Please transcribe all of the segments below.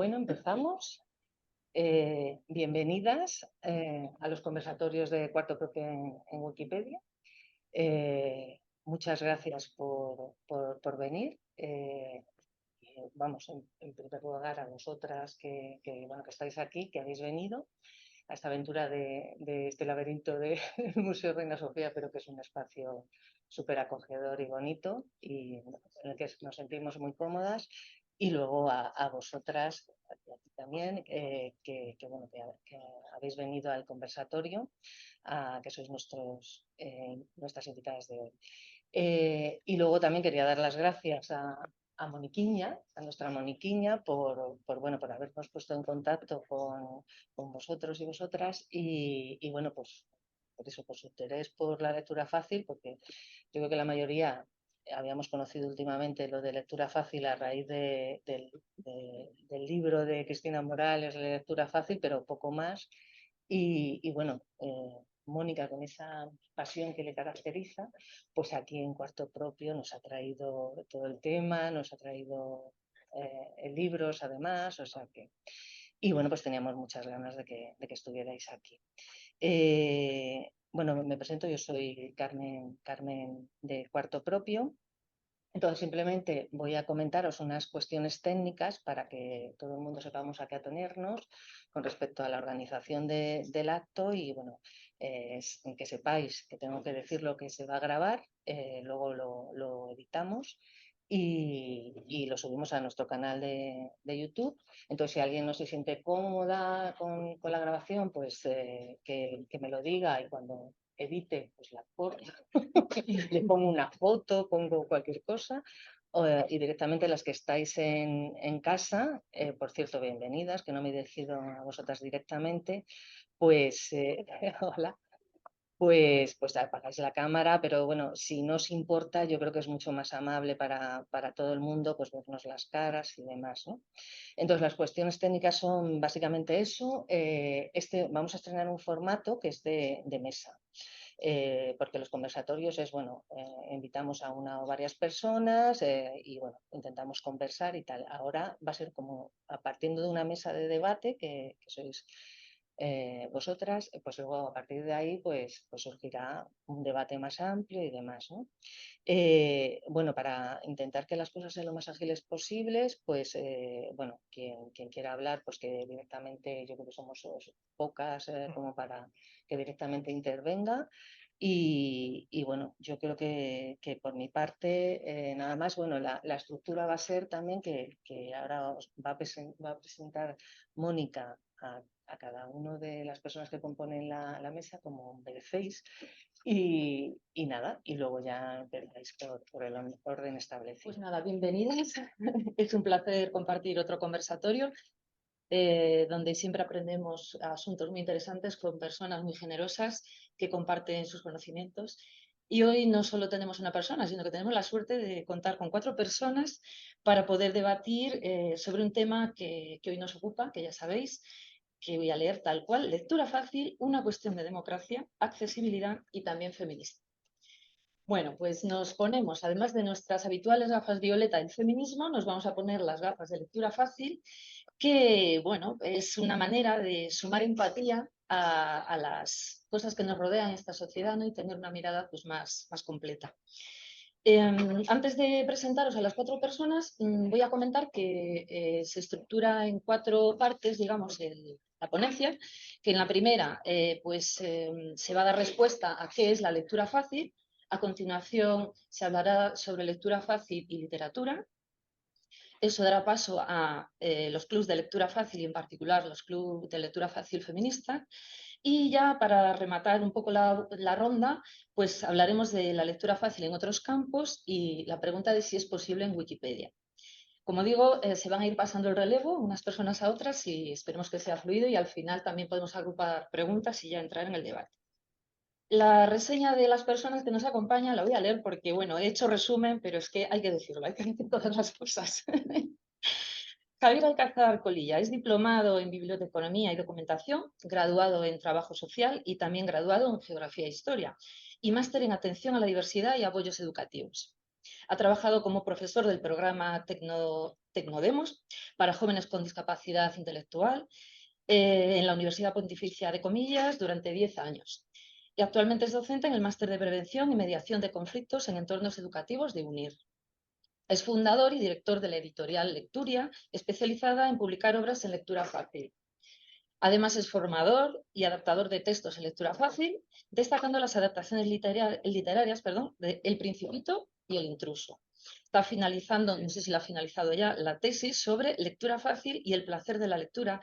Bueno, empezamos. Bienvenidas a los conversatorios de Cuarto Propio en Wikipedia. Muchas gracias por venir. Vamos, en primer lugar, a vosotras que estáis aquí, que habéis venido a esta aventura de este laberinto del Museo Reina Sofía, pero que es un espacio súper acogedor y bonito y en el que nos sentimos muy cómodas. Y luego a vosotras y a ti también, que habéis venido al conversatorio, que sois nuestras invitadas de hoy. Y luego también quería dar las gracias a Moniquiña, a nuestra Moniquiña, por habernos puesto en contacto con vosotros y vosotras y bueno, pues por eso, por su interés por la lectura fácil, porque yo creo que la mayoría habíamos conocido últimamente lo de lectura fácil a raíz del libro de Cristina Morales, La lectura fácil, pero poco más. Y bueno, Mónica, con esa pasión que le caracteriza, pues aquí en Cuarto Propio nos ha traído todo el tema, nos ha traído libros además, o sea que... Y bueno, pues teníamos muchas ganas de que estuvierais aquí. Bueno, me presento, yo soy Carmen de Cuarto Propio. Entonces, simplemente voy a comentaros unas cuestiones técnicas para que todo el mundo sepamos a qué atenernos con respecto a la organización del acto y, bueno, que sepáis que tengo que decir lo que se va a grabar, luego lo editamos y lo subimos a nuestro canal de YouTube. Entonces, si alguien no se siente cómoda con la grabación, pues que me lo diga y cuando edite, pues la corto, le pongo una foto, pongo cualquier cosa. Y directamente las que estáis en casa, por cierto, bienvenidas, que no me dirijo a vosotras directamente, pues, hola, pues apagáis la cámara, pero bueno, si no os importa, yo creo que es mucho más amable para todo el mundo, pues vernos las caras y demás, ¿no? Entonces, las cuestiones técnicas son básicamente eso. Vamos a estrenar un formato que es de mesa. Porque los conversatorios es, bueno, invitamos a una o varias personas y, bueno, intentamos conversar y tal. Ahora va a ser como partiendo de una mesa de debate que sois vosotras, pues luego a partir de ahí pues surgirá un debate más amplio y demás, ¿no? Bueno, para intentar que las cosas sean lo más ágiles posibles, pues bueno, quien quiera hablar, pues que directamente, yo creo que somos pocas como para que directamente intervenga. Y bueno, yo creo que por mi parte, nada más, bueno, la estructura va a ser también que ahora os va a presentar Mónica a cada una de las personas que componen la mesa, como veréis, y nada, y luego ya empezáis por el orden establecido. Pues nada, bienvenidas. Es un placer compartir otro conversatorio donde siempre aprendemos asuntos muy interesantes con personas muy generosas que comparten sus conocimientos. Y hoy no solo tenemos una persona, sino que tenemos la suerte de contar con 4 personas para poder debatir sobre un tema que hoy nos ocupa, que ya sabéis, que voy a leer tal cual: lectura fácil, una cuestión de democracia, accesibilidad y también feminista. Bueno, pues nos ponemos, además de nuestras habituales gafas violeta del feminismo, nos vamos a poner las gafas de lectura fácil, que, bueno, es una manera de sumar empatía a las cosas que nos rodean en esta sociedad, ¿no? Y tener una mirada pues, más completa. Antes de presentaros a las 4 personas, voy a comentar que se estructura en 4 partes, digamos, la ponencia, que en la primera se va a dar respuesta a qué es la lectura fácil. A continuación se hablará sobre lectura fácil y literatura. Eso dará paso a los clubs de lectura fácil y en particular los clubs de lectura fácil feminista. Y ya para rematar un poco la ronda, pues hablaremos de la lectura fácil en otros campos y la pregunta de si es posible en Wikipedia. Como digo, se van a ir pasando el relevo unas personas a otras y esperemos que sea fluido y al final también podemos agrupar preguntas y ya entrar en el debate. La reseña de las personas que nos acompañan la voy a leer porque, bueno, he hecho resumen, pero es que hay que decirlo, hay que decir todas las cosas. Javier Alcázar Colilla es diplomado en Biblioteconomía y Documentación, graduado en Trabajo Social y también graduado en Geografía e Historia, y máster en Atención a la Diversidad y Apoyos Educativos. Ha trabajado como profesor del programa Tecnodemos, para jóvenes con discapacidad intelectual, en la Universidad Pontificia de Comillas durante 10 años. Y actualmente es docente en el Máster de Prevención y Mediación de Conflictos en Entornos Educativos de UNIR. Es fundador y director de la editorial Lecturia, especializada en publicar obras en lectura fácil. Además, es formador y adaptador de textos en lectura fácil, destacando las adaptaciones literarias de El Principito y El Intruso. Está finalizando, no sé si la ha finalizado ya, la tesis sobre lectura fácil y el placer de la lectura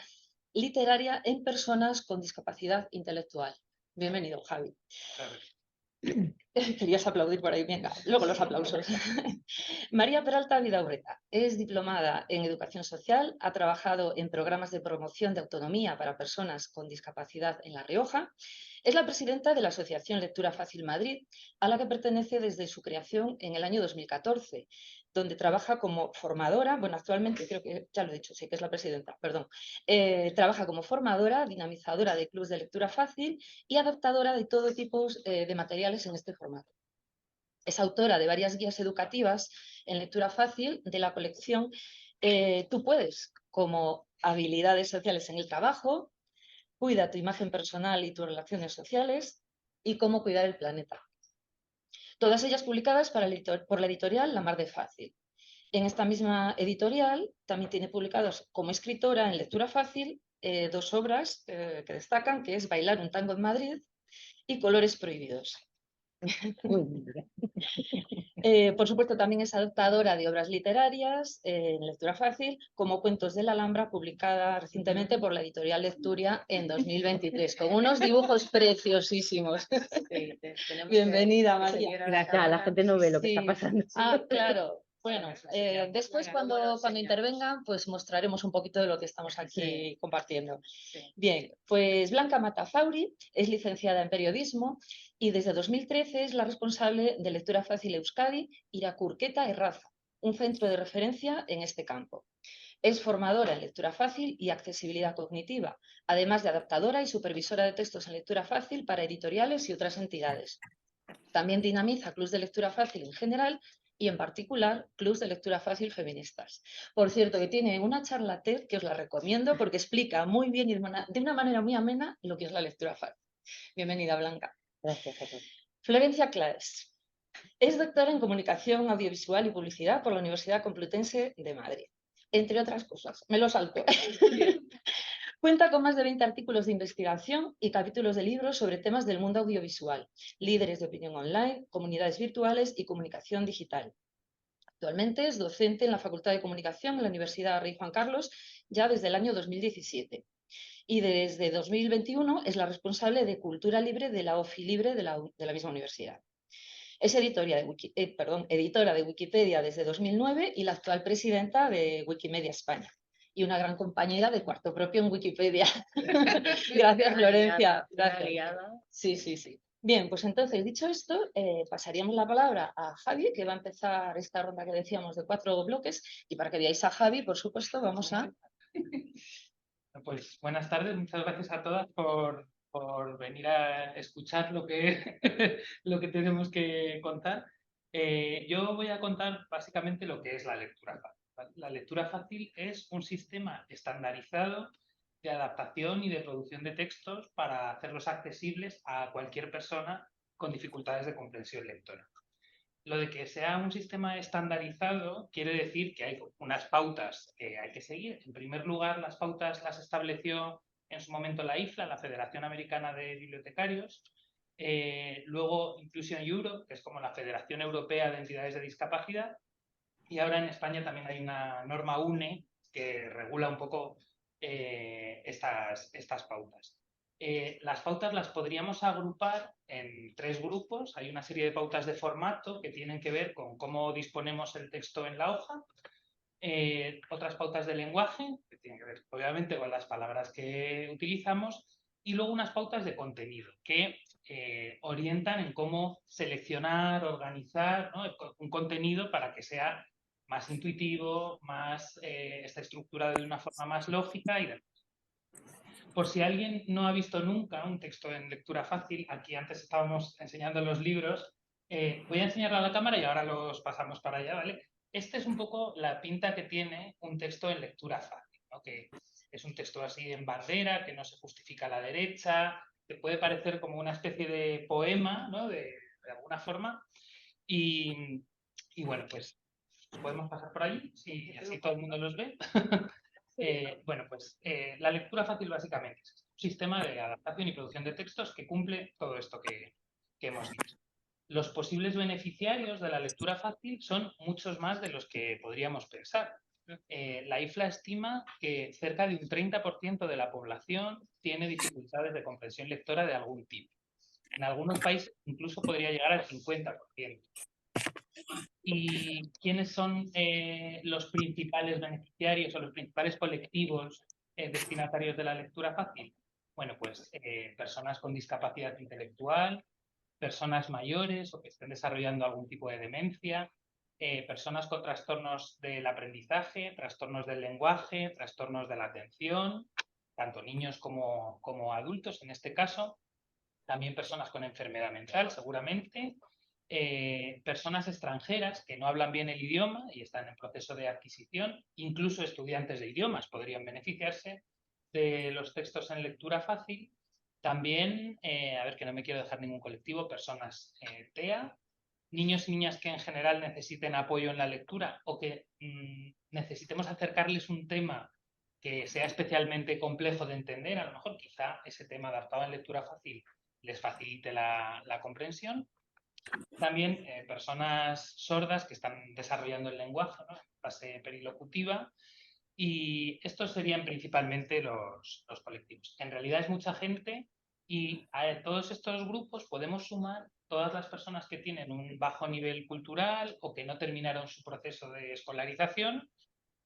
literaria en personas con discapacidad intelectual. Bienvenido, Javi. Querías aplaudir por ahí, venga, luego los aplausos. María Peralta Vidaurreta es diplomada en Educación Social, ha trabajado en programas de promoción de autonomía para personas con discapacidad en La Rioja, es la presidenta de la Asociación Lectura Fácil Madrid, a la que pertenece desde su creación en el año 2014, donde trabaja como formadora, bueno, actualmente creo que ya lo he dicho, sí que es la presidenta, perdón, trabaja como formadora, dinamizadora de clubes de lectura fácil y adaptadora de todo tipo de materiales en este formato. Es autora de varias guías educativas en lectura fácil de la colección Tú puedes, como habilidades sociales en el trabajo, cuida tu imagen personal y tus relaciones sociales y cómo cuidar el planeta. Todas ellas publicadas por la editorial La Mar de Fácil. En esta misma editorial también tiene publicados como escritora en lectura fácil 2 obras que destacan, que es Bailar un tango en Madrid y Colores prohibidos. Por supuesto, también es adaptadora de obras literarias en lectura fácil, como Cuentos de la Alhambra, publicada recientemente por la editorial Lecturia en 2023, con unos dibujos preciosísimos. Sí, bienvenida, María. Gracias, la gente no ve lo que está pasando. Ah, claro. Bueno, después cuando intervengan, pues mostraremos un poquito de lo que estamos aquí compartiendo. Bien, pues Blanca Matazauri es licenciada en periodismo y desde 2013 es la responsable de Lectura Fácil Euskadi, Irakurketa Erraza, un centro de referencia en este campo. Es formadora en lectura fácil y accesibilidad cognitiva, además de adaptadora y supervisora de textos en lectura fácil para editoriales y otras entidades. También dinamiza clubs de lectura fácil en general y en particular clubs de lectura fácil feministas. Por cierto, que tiene una charla TED que os la recomiendo porque explica muy bien y de una manera muy amena lo que es la lectura fácil. Bienvenida, Blanca. Gracias a todos. Florencia Claes es doctora en Comunicación Audiovisual y Publicidad por la Universidad Complutense de Madrid, entre otras cosas. Me lo salto. Cuenta con más de 20 artículos de investigación y capítulos de libros sobre temas del mundo audiovisual, líderes de opinión online, comunidades virtuales y comunicación digital. Actualmente es docente en la Facultad de Comunicación en la Universidad Rey Juan Carlos ya desde el año 2017. Y desde 2021 es la responsable de Cultura Libre de la OFI Libre de la misma universidad. Es editora de Wikipedia desde 2009 y la actual presidenta de Wikimedia España. Y una gran compañera de Cuarto Propio en Wikipedia. Gracias, Florencia. Gracias. Sí. Bien, pues entonces, dicho esto, pasaríamos la palabra a Javi, que va a empezar esta ronda que decíamos de 4 bloques. Y para que veáis a Javi, por supuesto, vamos a... Pues buenas tardes, muchas gracias a todas por venir a escuchar lo que, lo que tenemos que contar. Yo voy a contar básicamente lo que es la lectura fácil, ¿vale? La lectura fácil es un sistema estandarizado de adaptación y de producción de textos para hacerlos accesibles a cualquier persona con dificultades de comprensión lectora. Lo de que sea un sistema estandarizado quiere decir que hay unas pautas que hay que seguir. En primer lugar, las pautas las estableció en su momento la IFLA, la Federación Americana de Bibliotecarios. Luego Inclusion Europe, que es como la Federación Europea de Entidades de Discapacidad. Y ahora en España también hay una norma UNE que regula un poco estas pautas. Las pautas las podríamos agrupar en 3 grupos. Hay una serie de pautas de formato que tienen que ver con cómo disponemos el texto en la hoja. Otras pautas de lenguaje, que tienen que ver obviamente con las palabras que utilizamos. Y luego unas pautas de contenido, que orientan en cómo seleccionar, organizar, ¿no?, un contenido para que sea más intuitivo, esté estructurado de una forma más lógica y demás. Por si alguien no ha visto nunca un texto en lectura fácil, aquí antes estábamos enseñando los libros, voy a enseñarlo a la cámara y ahora los pasamos para allá, ¿vale? Este es un poco la pinta que tiene un texto en lectura fácil, ¿no? Que es un texto así en bandera, que no se justifica a la derecha, que puede parecer como una especie de poema, ¿no? De alguna forma. Y, y bueno, pues podemos pasar por allí, y así todo el mundo los ve. Bueno, pues la lectura fácil básicamente es un sistema de adaptación y producción de textos que cumple todo esto que hemos dicho. Los posibles beneficiarios de la lectura fácil son muchos más de los que podríamos pensar. La IFLA estima que cerca de un 30% de la población tiene dificultades de comprensión lectora de algún tipo. En algunos países incluso podría llegar al 50%. ¿Y quiénes son los principales beneficiarios o los principales colectivos destinatarios de la lectura fácil? Bueno, pues personas con discapacidad intelectual, personas mayores o que estén desarrollando algún tipo de demencia, personas con trastornos del aprendizaje, trastornos del lenguaje, trastornos de la atención, tanto niños como adultos en este caso, también personas con enfermedad mental seguramente, personas extranjeras que no hablan bien el idioma y están en proceso de adquisición, incluso estudiantes de idiomas podrían beneficiarse de los textos en lectura fácil. También, a ver que no me quiero dejar ningún colectivo, personas TEA, niños y niñas que en general necesiten apoyo en la lectura o que necesitemos acercarles un tema que sea especialmente complejo de entender, a lo mejor quizá ese tema adaptado en lectura fácil les facilite la comprensión. También personas sordas que están desarrollando el lenguaje, ¿no? En fase perilocutiva. Y estos serían principalmente los colectivos. En realidad es mucha gente y a todos estos grupos podemos sumar todas las personas que tienen un bajo nivel cultural o que no terminaron su proceso de escolarización.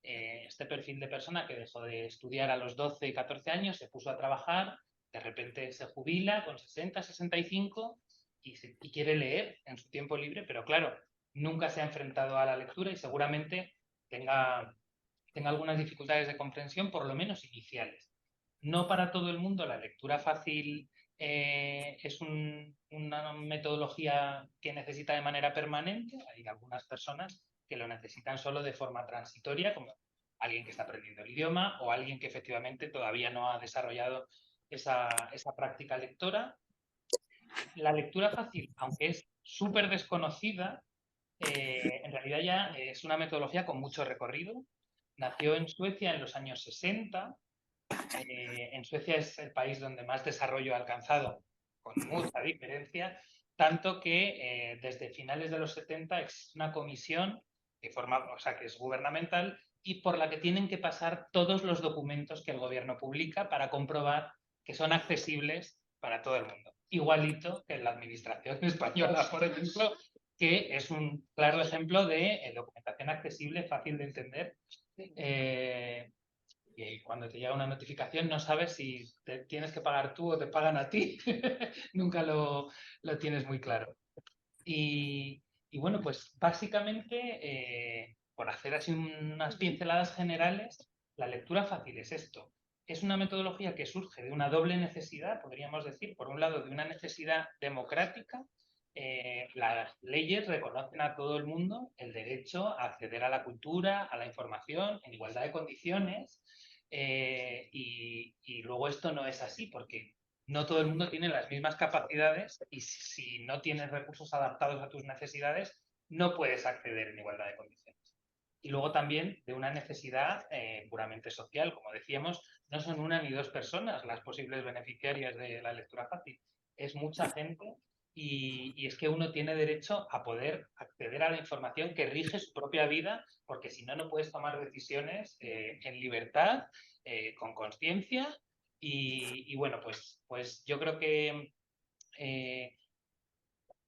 Este perfil de persona que dejó de estudiar a los 12 y 14 años, se puso a trabajar, de repente se jubila con 60, 65 y quiere leer en su tiempo libre, pero claro, nunca se ha enfrentado a la lectura y seguramente tenga algunas dificultades de comprensión, por lo menos iniciales. No para todo el mundo la lectura fácil es una metodología que necesita de manera permanente. Hay algunas personas que lo necesitan solo de forma transitoria, como alguien que está aprendiendo el idioma o alguien que efectivamente todavía no ha desarrollado esa práctica lectora. La lectura fácil, aunque es súper desconocida, en realidad ya es una metodología con mucho recorrido. Nació en Suecia en los años 60. En Suecia es el país donde más desarrollo ha alcanzado, con mucha diferencia, tanto que desde finales de los 70 es una comisión que o sea, que es gubernamental y por la que tienen que pasar todos los documentos que el gobierno publica para comprobar que son accesibles para todo el mundo. Igualito que en la administración española, por ejemplo, que es un claro ejemplo de documentación accesible, fácil de entender. Y cuando te llega una notificación no sabes si te tienes que pagar tú o te pagan a ti. Nunca lo tienes muy claro. Y bueno, pues básicamente, por hacer así unas pinceladas generales, la lectura fácil es esto. Es una metodología que surge de una doble necesidad, podríamos decir, por un lado de una necesidad democrática. Las leyes reconocen a todo el mundo el derecho a acceder a la cultura, a la información, en igualdad de condiciones. Y luego esto no es así, porque no todo el mundo tiene las mismas capacidades y si no tienes recursos adaptados a tus necesidades, no puedes acceder en igualdad de condiciones. Y luego también de una necesidad puramente social, como decíamos, no son una ni dos personas las posibles beneficiarias de la lectura fácil, es mucha gente y es que uno tiene derecho a poder acceder a la información que rige su propia vida, porque si no, no puedes tomar decisiones en libertad, con conciencia y bueno, pues yo creo que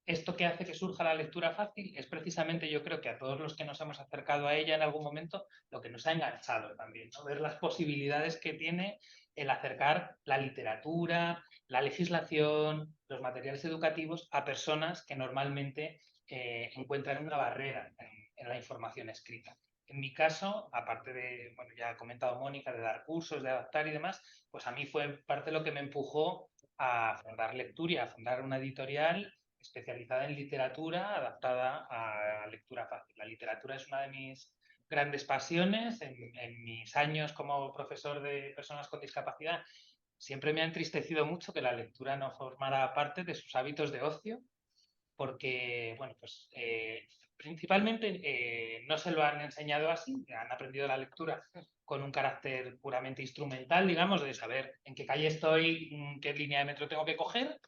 esto que hace que surja la lectura fácil es precisamente, yo creo que a todos los que nos hemos acercado a ella en algún momento, lo que nos ha enganchado también, ¿no? Ver las posibilidades que tiene el acercar la literatura, la legislación, los materiales educativos a personas que normalmente encuentran una barrera en la información escrita. En mi caso, aparte de, bueno, ya ha comentado Mónica, de dar cursos, de adaptar y demás, pues a mí fue parte de lo que me empujó a fundar Lecturia, a fundar una editorial especializada en literatura adaptada a lectura fácil. La literatura es una de mis grandes pasiones. En mis años como profesor de personas con discapacidad siempre me ha entristecido mucho que la lectura no formara parte de sus hábitos de ocio, porque, bueno, pues principalmente no se lo han enseñado así, han aprendido la lectura con un carácter puramente instrumental, digamos, de saber en qué calle estoy, qué línea de metro tengo que coger,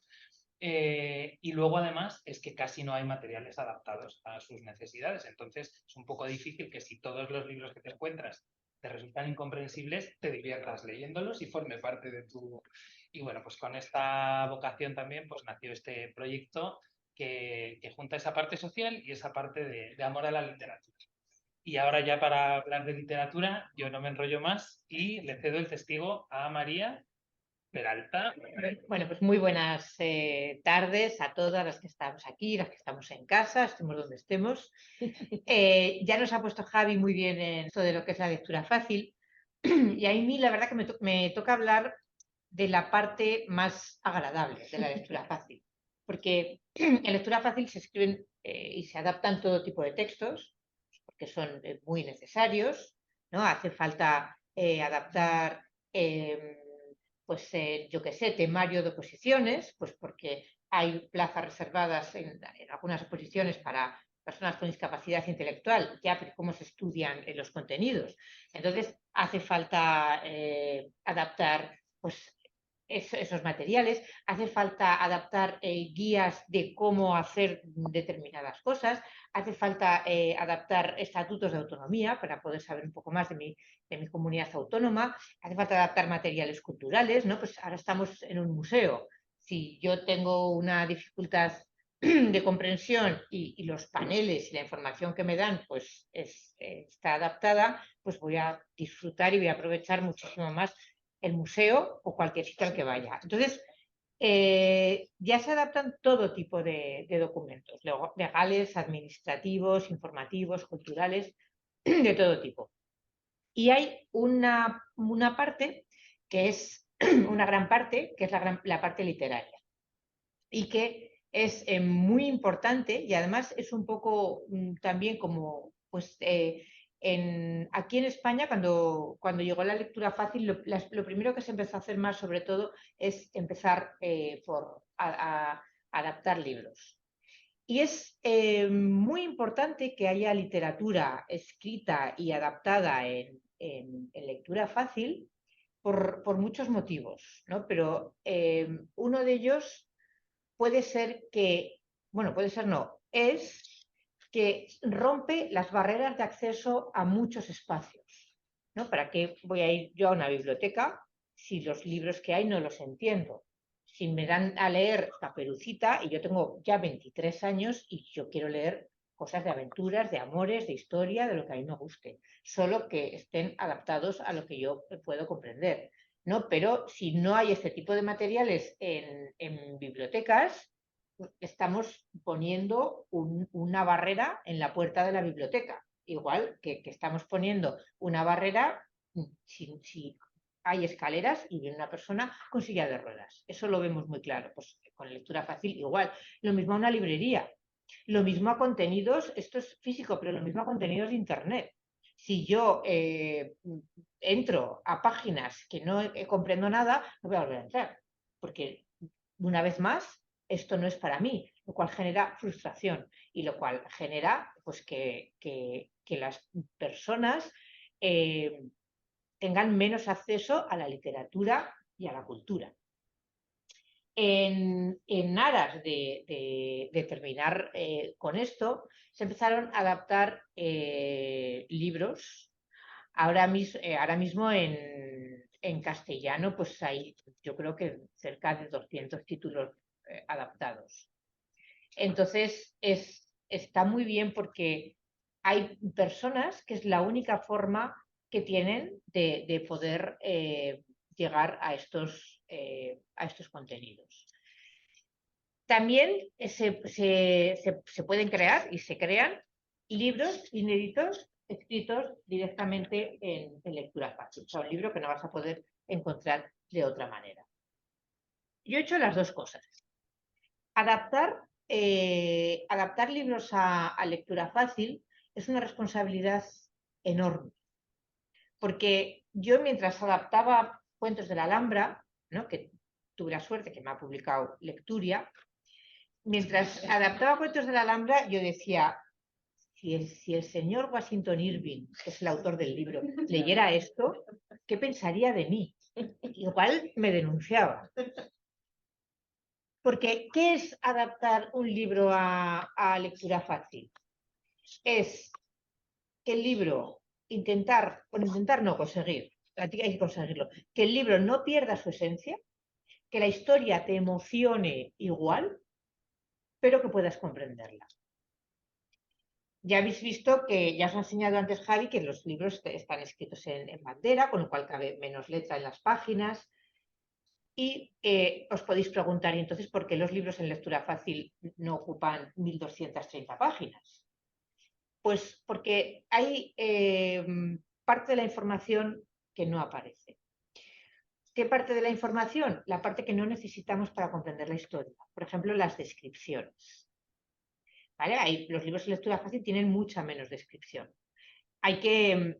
y luego además es que casi no hay materiales adaptados a sus necesidades, entonces es un poco difícil que si todos los libros que te encuentras te resultan incomprensibles, te diviertas leyéndolos y forme parte de tu... Y bueno, pues con esta vocación también pues nació este proyecto que junta esa parte social y esa parte de amor a la literatura. Y ahora ya para hablar de literatura, yo no me enrollo más y le cedo el testigo a María Peralta. Bueno, pues muy buenas tardes a todas las que estamos aquí, las que estamos en casa, estemos donde estemos. Ya nos ha puesto Javi muy bien en esto de lo que es la lectura fácil y a mí la verdad que me toca hablar de la parte más agradable de la lectura fácil, porque en lectura fácil se escriben y se adaptan todo tipo de textos, porque son muy necesarios, ¿no? Hace falta adaptar pues yo qué sé, temario de oposiciones, pues porque hay plazas reservadas en algunas oposiciones para personas con discapacidad intelectual, ya pero cómo se estudian los contenidos. Entonces, hace falta adaptar pues, esos materiales, hace falta adaptar guías de cómo hacer determinadas cosas, hace falta adaptar estatutos de autonomía para poder saber un poco más de mi comunidad autónoma, hace falta adaptar materiales culturales, ¿no? Pues ahora estamos en un museo. Si yo tengo una dificultad de comprensión y los paneles y la información que me dan pues está adaptada, pues voy a disfrutar y voy a aprovechar muchísimo más el museo o cualquier sitio al que vaya. Entonces, ya se adaptan todo tipo de documentos, legales, administrativos, informativos, culturales, de todo tipo. Y hay una parte que es una gran parte, que es la parte literaria. Y que es muy importante y además es un poco también como, pues, aquí en España cuando llegó la lectura fácil, lo primero que se empezó a hacer más sobre todo es empezar por adaptar libros. Y es muy importante que haya literatura escrita y adaptada en lectura fácil por muchos motivos, ¿no? Pero uno de ellos puede ser que, bueno, puede ser no, es que rompe las barreras de acceso a muchos espacios, ¿no? ¿Para qué voy a ir yo a una biblioteca si los libros que hay no los entiendo? Si me dan a leer Caperucita y yo tengo ya 23 años y yo quiero leer cosas de aventuras, de amores, de historia, de lo que a mí me guste, solo que estén adaptados a lo que yo puedo comprender, ¿no? Pero si no hay este tipo de materiales en bibliotecas, estamos poniendo una barrera en la puerta de la biblioteca, igual que estamos poniendo una barrera si hay escaleras y viene una persona con silla de ruedas. Eso lo vemos muy claro, pues con lectura fácil igual. Lo mismo a una librería, lo mismo a contenidos, esto es físico, pero lo mismo a contenidos de internet. Si yo entro a páginas que no comprendo nada, no voy a volver a entrar, porque una vez más esto no es para mí, lo cual genera frustración y lo cual genera pues, que las personas tengan menos acceso a la literatura y a la cultura. En aras de terminar con esto, se empezaron a adaptar libros. Ahora mismo en castellano pues hay, yo creo que cerca de 200 títulos adaptados. Entonces está muy bien porque hay personas que es la única forma que tienen de poder llegar a estos contenidos. También se pueden crear y se crean libros inéditos escritos directamente en lectura fácil. O sea, un libro que no vas a poder encontrar de otra manera. Yo he hecho las dos cosas. Adaptar adaptar libros a lectura fácil es una responsabilidad enorme. Porque yo mientras adaptaba Cuentos de la Alhambra, ¿no?, que tuve la suerte que me ha publicado Lecturia, mientras adaptaba Cuentos de la Alhambra yo decía, si el señor Washington Irving, que es el autor del libro, leyera esto, ¿qué pensaría de mí? Igual me denunciaba. Porque, ¿qué es adaptar un libro a lectura fácil? Es que el libro, intentar no conseguir, hay que conseguirlo, que el libro no pierda su esencia, que la historia te emocione igual, pero que puedas comprenderla. Ya habéis visto que, ya os ha enseñado antes Javi, que los libros están escritos en bandera, con lo cual cabe menos letra en las páginas. Y os podéis preguntar, ¿y entonces por qué los libros en lectura fácil no ocupan 1230 páginas? Pues porque hay parte de la información que no aparece. ¿Qué parte de la información? La parte que no necesitamos para comprender la historia. Por ejemplo, las descripciones. ¿Vale? Los libros de lectura fácil tienen mucha menos descripción. Hay que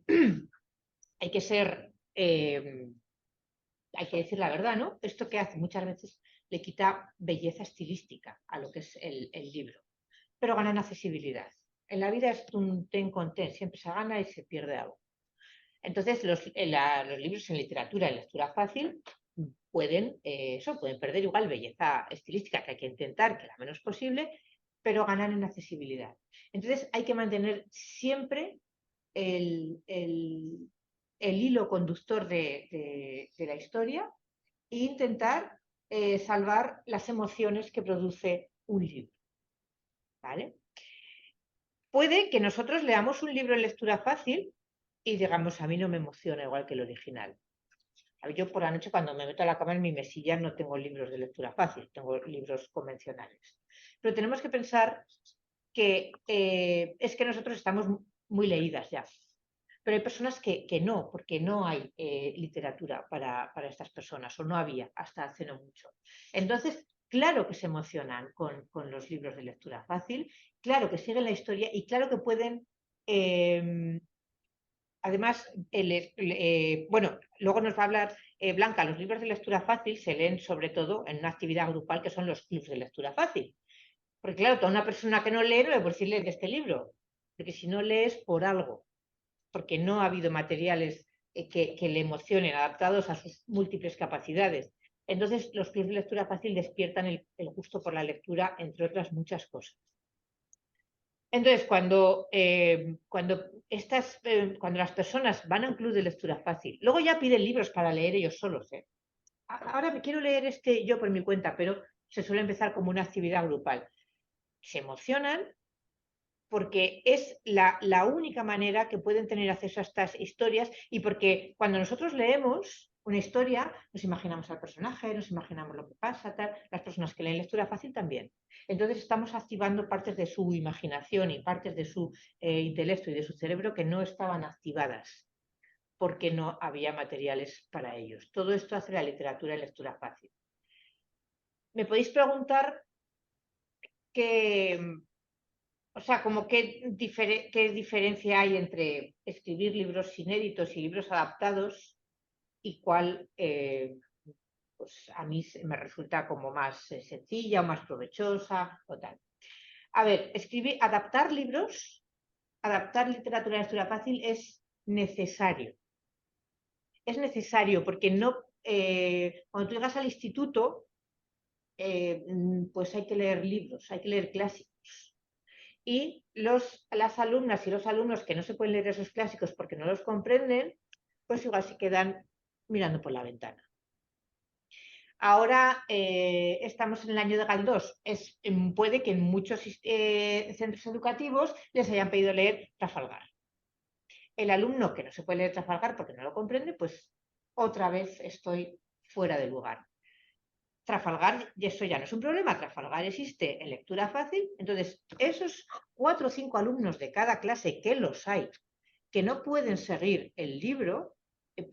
ser... hay que decir la verdad, ¿no? Esto que hace muchas veces le quita belleza estilística a lo que es el libro, pero gana en accesibilidad. En la vida es un ten con ten, siempre se gana y se pierde algo. Entonces, los libros en literatura, en lectura fácil, pueden perder igual belleza estilística, que hay que intentar que la menos posible, pero ganan en accesibilidad. Entonces, hay que mantener siempre el hilo conductor de la historia e intentar salvar las emociones que produce un libro. ¿Vale? Puede que nosotros leamos un libro en lectura fácil y digamos, a mí no me emociona igual que el original. Yo por la noche cuando me meto a la cama en mi mesilla no tengo libros de lectura fácil, tengo libros convencionales. Pero tenemos que pensar que es que nosotros estamos muy leídas ya. Pero hay personas que no, porque no hay literatura para estas personas, o no había hasta hace no mucho. Entonces, claro que se emocionan con los libros de lectura fácil, claro que siguen la historia y claro que pueden... además, bueno, luego nos va a hablar Blanca, los libros de lectura fácil se leen sobre todo en una actividad grupal que son los clubs de lectura fácil. Porque claro, toda una persona que no lee no le puede decir de este libro, porque si no lees por algo, porque no ha habido materiales que le emocionen, adaptados a sus múltiples capacidades. Entonces, los clubs de lectura fácil despiertan el gusto por la lectura, entre otras muchas cosas. Entonces, cuando las personas van a un club de lectura fácil, luego ya piden libros para leer ellos solos. Ahora me quiero leer este yo por mi cuenta, pero se suele empezar como una actividad grupal. Se emocionan porque es la única manera que pueden tener acceso a estas historias y porque cuando nosotros leemos una historia nos imaginamos al personaje, nos imaginamos lo que pasa, tal. Las personas que leen lectura fácil también. Entonces estamos activando partes de su imaginación y partes de su intelecto y de su cerebro que no estaban activadas porque no había materiales para ellos. Todo esto hace la literatura en lectura fácil. Me podéis preguntar ¿qué diferencia hay entre escribir libros inéditos y libros adaptados y cuál pues a mí me resulta como más sencilla o más provechosa o tal? A ver, adaptar libros, adaptar literatura en lectura fácil es necesario. Es necesario porque cuando tú llegas al instituto, pues hay que leer libros, hay que leer clásicos. Y las alumnas y los alumnos que no se pueden leer esos clásicos porque no los comprenden, pues igual se quedan mirando por la ventana. Ahora estamos en el año de Galdós. Puede que en muchos centros educativos les hayan pedido leer Trafalgar. El alumno que no se puede leer Trafalgar porque no lo comprende, pues otra vez estoy fuera de lugar. Trafalgar, y eso ya no es un problema, Trafalgar existe en lectura fácil, entonces esos 4 o 5 alumnos de cada clase, que los hay, que no pueden seguir el libro,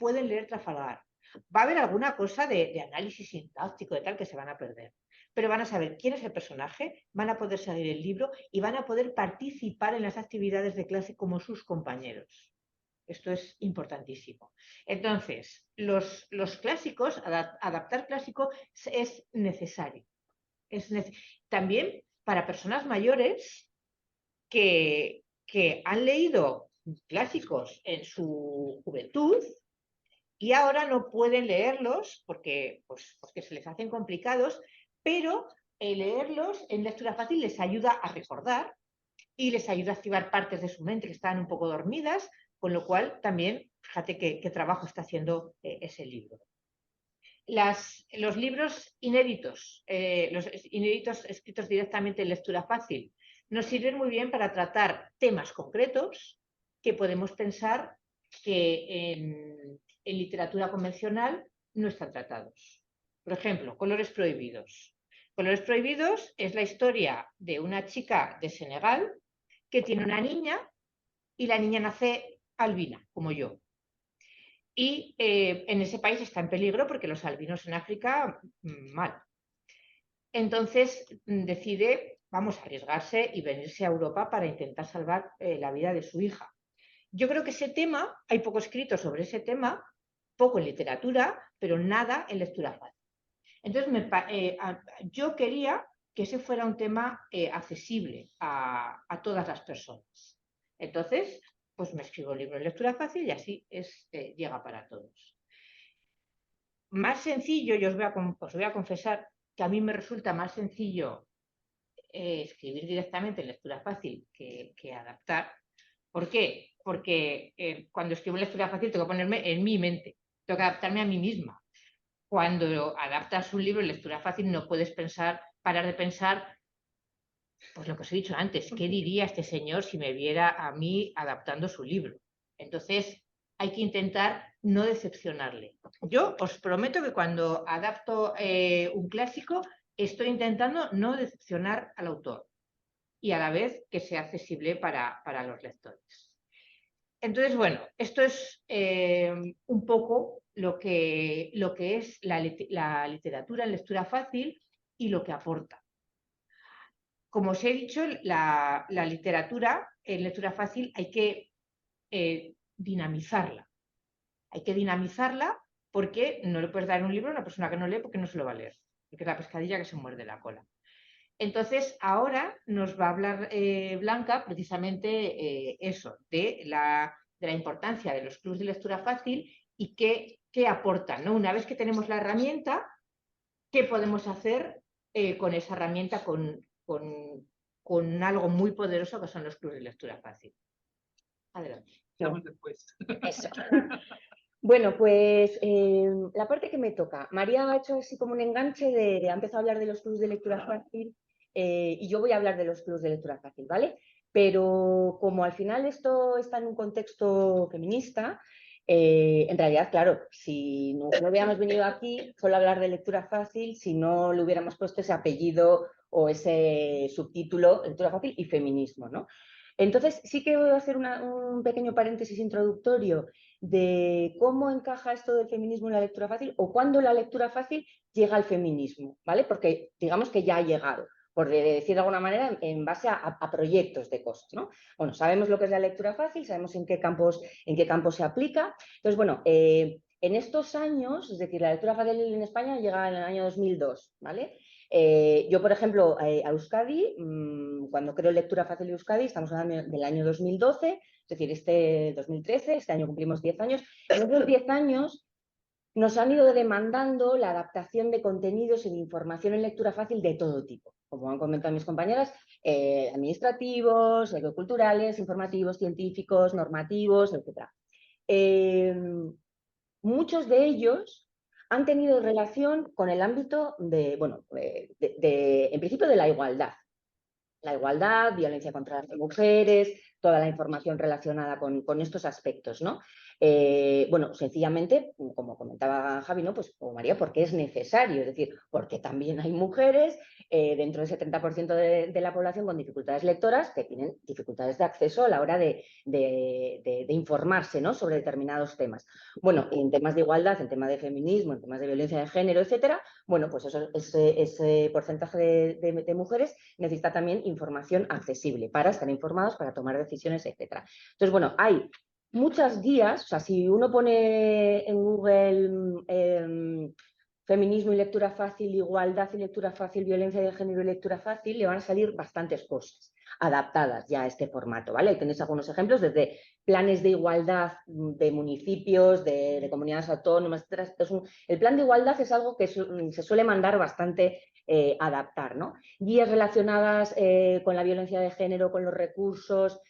pueden leer Trafalgar. Va a haber alguna cosa de análisis sintáctico, de tal, que se van a perder. Pero van a saber quién es el personaje, van a poder seguir el libro y van a poder participar en las actividades de clase como sus compañeros. Esto es importantísimo. Entonces, los clásicos, adaptar clásico es necesario. También para personas mayores que han leído clásicos en su juventud y ahora no pueden leerlos porque se les hacen complicados, pero leerlos en lectura fácil les ayuda a recordar y les ayuda a activar partes de su mente que estaban un poco dormidas, con lo cual también, fíjate qué trabajo está haciendo ese libro. Los libros inéditos, escritos directamente en lectura fácil, nos sirven muy bien para tratar temas concretos que podemos pensar que en literatura convencional no están tratados. Por ejemplo, Colores prohibidos. Colores prohibidos es la historia de una chica de Senegal que tiene una niña y la niña nace albina, como yo. Y en ese país está en peligro porque los albinos en África, mal. Entonces decide, vamos a arriesgarse y venirse a Europa para intentar salvar la vida de su hija. Yo creo que ese tema, hay poco escrito sobre ese tema, poco en literatura, pero nada en lectura fácil. Entonces, yo quería que ese fuera un tema accesible a todas las personas. Entonces, pues me escribo un libro en lectura fácil y así llega para todos. Más sencillo, yo os voy a confesar que a mí me resulta más sencillo escribir directamente en lectura fácil que adaptar. ¿Por qué? Porque cuando escribo en lectura fácil tengo que ponerme en mi mente, tengo que adaptarme a mí misma. Cuando adaptas un libro en lectura fácil no puedes parar de pensar, pues lo que os he dicho antes, ¿qué diría este señor si me viera a mí adaptando su libro? Entonces hay que intentar no decepcionarle. Yo os prometo que cuando adapto un clásico estoy intentando no decepcionar al autor y a la vez que sea accesible para los lectores. Entonces, bueno, esto es un poco lo que es la literatura en lectura fácil y lo que aporta. Como os he dicho, la literatura en lectura fácil hay que dinamizarla. Hay que dinamizarla porque no le puedes dar un libro a una persona que no lee porque no se lo va a leer, porque es la pescadilla que se muerde la cola. Entonces, ahora nos va a hablar Blanca precisamente eso, de la importancia de los clubs de lectura fácil y qué aportan, ¿no? Una vez que tenemos la herramienta, ¿qué podemos hacer con esa herramienta, con algo muy poderoso que son los clubs de lectura fácil? Adelante. Vamos después. Eso. Bueno, pues la parte que me toca. María ha hecho así como un enganche ha empezado a hablar de los clubs de lectura fácil y yo voy a hablar de los clubs de lectura fácil, ¿vale? Pero como al final esto está en un contexto feminista, en realidad, claro, si no hubiéramos venido aquí solo a hablar de lectura fácil, si no le hubiéramos puesto ese apellido o ese subtítulo, lectura fácil y feminismo, ¿no? Entonces, sí que voy a hacer un pequeño paréntesis introductorio de cómo encaja esto del feminismo en la lectura fácil o cuándo la lectura fácil llega al feminismo, ¿vale? Porque digamos que ya ha llegado, por decir de alguna manera, en base a proyectos de cosas, ¿no? Bueno, sabemos lo que es la lectura fácil, sabemos en qué campos se aplica. Entonces, bueno, en estos años, es decir, la lectura fácil en España llega en el año 2002, ¿vale? Yo, por ejemplo, a Euskadi, cuando creo Lectura Fácil de Euskadi, estamos hablando del año 2012, es decir, 2013, este año cumplimos 10 años. En esos 10 años nos han ido demandando la adaptación de contenidos y de información en lectura fácil de todo tipo, como han comentado mis compañeras, administrativos, culturales, informativos, científicos, normativos, etc. Muchos de ellos han tenido relación con el ámbito en principio de la igualdad. La igualdad, violencia contra las mujeres, toda la información relacionada con estos aspectos, ¿no? Bueno, sencillamente, como comentaba Javi, ¿no? Pues como María, porque es necesario, es decir, porque también hay mujeres dentro de ese 30% de la población con dificultades lectoras que tienen dificultades de acceso a la hora de informarse, ¿no?, sobre determinados temas. Bueno, en temas de igualdad, en temas de feminismo, en temas de violencia de género, etcétera, bueno, pues ese porcentaje de mujeres necesita también información accesible para estar informados, para tomar decisiones, etcétera. Entonces, bueno, hay muchas guías, o sea, si uno pone en Google feminismo y lectura fácil, igualdad y lectura fácil, violencia de género y lectura fácil, le van a salir bastantes cosas adaptadas ya a este formato, ¿vale? Tenéis algunos ejemplos desde planes de igualdad de municipios, de comunidades autónomas, etc. El plan de igualdad es algo que se suele mandar bastante adaptar, ¿no? Guías relacionadas con la violencia de género, con los recursos,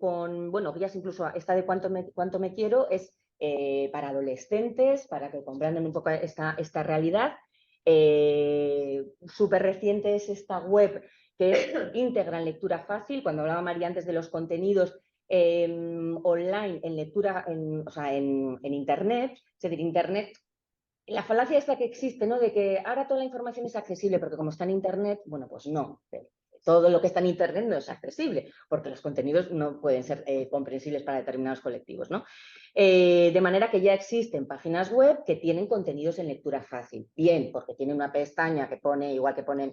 con, bueno, guías incluso, esta de cuánto me quiero, es para adolescentes, para que comprendan un poco esta realidad. Súper reciente es esta web que es íntegra en lectura fácil. Cuando hablaba María antes de los contenidos online, en lectura, o sea, en Internet, es decir, Internet, la falacia esta que existe, ¿no?, de que ahora toda la información es accesible porque como está en Internet, bueno, pues no. Todo lo que está en Internet no es accesible, porque los contenidos no pueden ser comprensibles para determinados colectivos, ¿no? De manera que ya existen páginas web que tienen contenidos en lectura fácil. Bien, porque tiene una pestaña que pone, igual que pone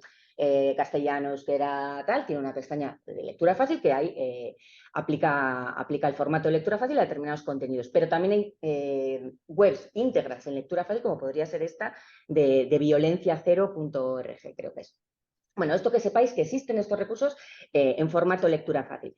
castellano, euskera, tal, tiene una pestaña de lectura fácil que ahí aplica el formato de lectura fácil a determinados contenidos. Pero también hay webs íntegras en lectura fácil, como podría ser esta de violenciacero.org, creo que es. Bueno, esto que sepáis que existen estos recursos en formato lectura fácil.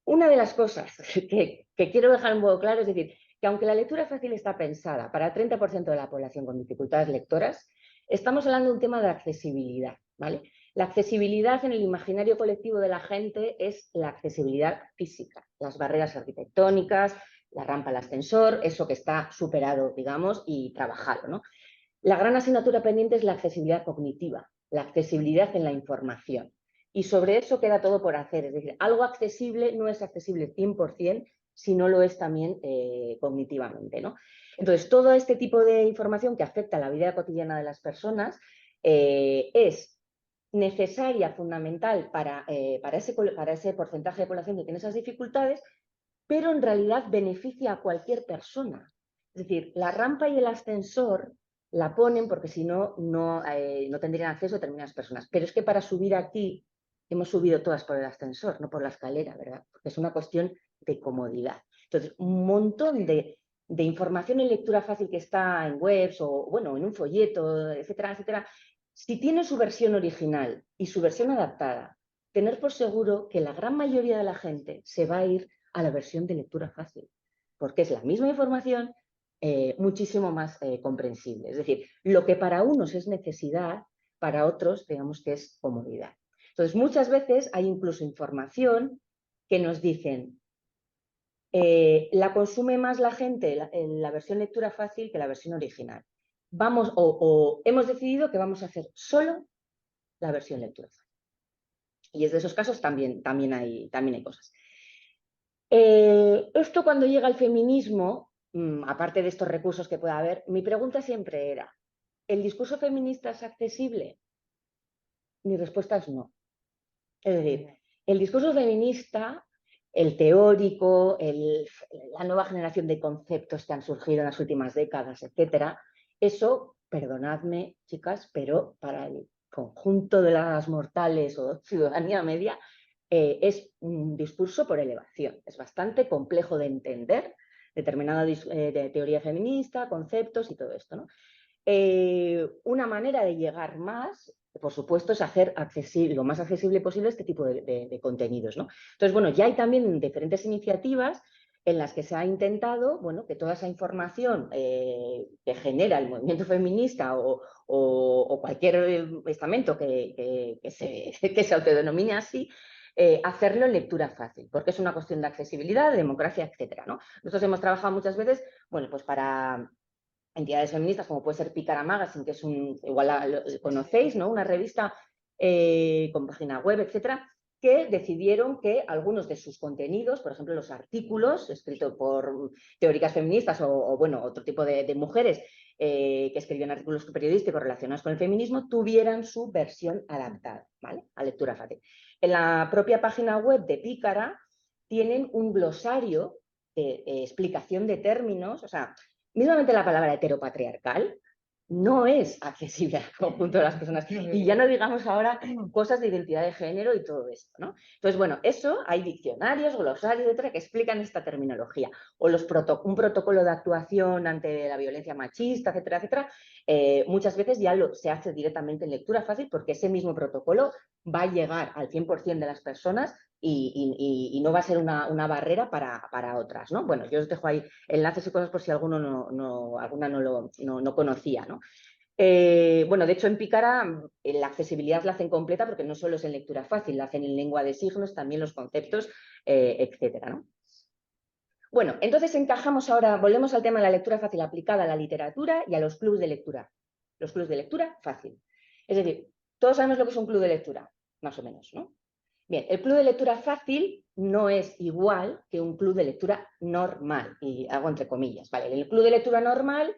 Una de las cosas que quiero dejar un poco claro es decir, que aunque la lectura fácil está pensada para el 30% de la población con dificultades lectoras, estamos hablando de un tema de accesibilidad, ¿vale? La accesibilidad en el imaginario colectivo de la gente es la accesibilidad física, las barreras arquitectónicas, la rampa al ascensor, eso que está superado, digamos, y trabajado, ¿no? La gran asignatura pendiente es la accesibilidad cognitiva, la accesibilidad en la información. Y sobre eso queda todo por hacer. Es decir, algo accesible no es accesible 100% si no lo es también cognitivamente, ¿no? Entonces, todo este tipo de información que afecta a la vida cotidiana de las personas es necesaria, fundamental para ese porcentaje de población que tiene esas dificultades, pero en realidad beneficia a cualquier persona. Es decir, la rampa y el ascensor la ponen porque si no, no tendrían acceso a determinadas personas. Pero es que para subir aquí hemos subido todas por el ascensor, no por la escalera, ¿verdad? Porque es una cuestión de comodidad. Entonces, un montón de información en lectura fácil que está en webs o, bueno, en un folleto, etcétera, etcétera, si tiene su versión original y su versión adaptada, tener por seguro que la gran mayoría de la gente se va a ir a la versión de lectura fácil, porque es la misma información, muchísimo más comprensible. Es decir, lo que para unos es necesidad, para otros, digamos que es comodidad. Entonces, muchas veces hay incluso información que nos dicen la consume más la gente en la versión lectura fácil que la versión original. Vamos, o hemos decidido que vamos a hacer solo la versión lectura fácil. Y es de esos casos también hay cosas. Esto cuando llega al feminismo, aparte de estos recursos que pueda haber, mi pregunta siempre era, ¿el discurso feminista es accesible? Mi respuesta es no. Es decir, el discurso feminista, el teórico, la nueva generación de conceptos que han surgido en las últimas décadas, etcétera, eso, perdonadme, chicas, pero para el conjunto de las mortales o ciudadanía media, es un discurso por elevación. Es bastante complejo de entender, determinada de teoría feminista, conceptos y todo esto, ¿no? Una manera de llegar más, por supuesto, es hacer lo más accesible posible este tipo de contenidos, ¿no? Entonces, bueno, ya hay también diferentes iniciativas en las que se ha intentado, bueno, que toda esa información que genera el movimiento feminista o cualquier estamento que se autodenomine así, hacerlo en lectura fácil, porque es una cuestión de accesibilidad, de democracia, etcétera, ¿no? Nosotros hemos trabajado muchas veces, bueno, pues para entidades feministas como puede ser Pícara Magazine, que es igual lo conocéis, ¿no? Una revista con página web, etcétera, que decidieron que algunos de sus contenidos, por ejemplo, los artículos escritos por teóricas feministas o bueno, otro tipo de mujeres que escribían artículos periodísticos relacionados con el feminismo, tuvieran su versión adaptada, ¿vale? A lectura fácil. En la propia página web de Pícara tienen un glosario de explicación de términos, o sea, mismamente la palabra heteropatriarcal no es accesible al conjunto de las personas. Y ya no digamos ahora cosas de identidad de género y todo esto, ¿no? Entonces, bueno, eso hay diccionarios, glosarios, etcétera, que explican esta terminología. O un protocolo de actuación ante la violencia machista, etcétera, etcétera. Muchas veces ya se hace directamente en lectura fácil porque ese mismo protocolo va a llegar al 100% de las personas y no va a ser una barrera para otras, ¿no? Bueno, yo os dejo ahí enlaces y cosas por si alguna no conocía, ¿no? Bueno, de hecho en Pícara la accesibilidad la hacen completa porque no solo es en lectura fácil, la hacen en lengua de signos, también los conceptos, etcétera, ¿no? Bueno, entonces encajamos ahora, volvemos al tema de la lectura fácil aplicada a la literatura y a los clubs de lectura. Los clubs de lectura fácil. Es decir, todos sabemos lo que es un club de lectura, más o menos, ¿no? Bien, el club de lectura fácil no es igual que un club de lectura normal, y hago entre comillas, ¿vale? En el club de lectura normal,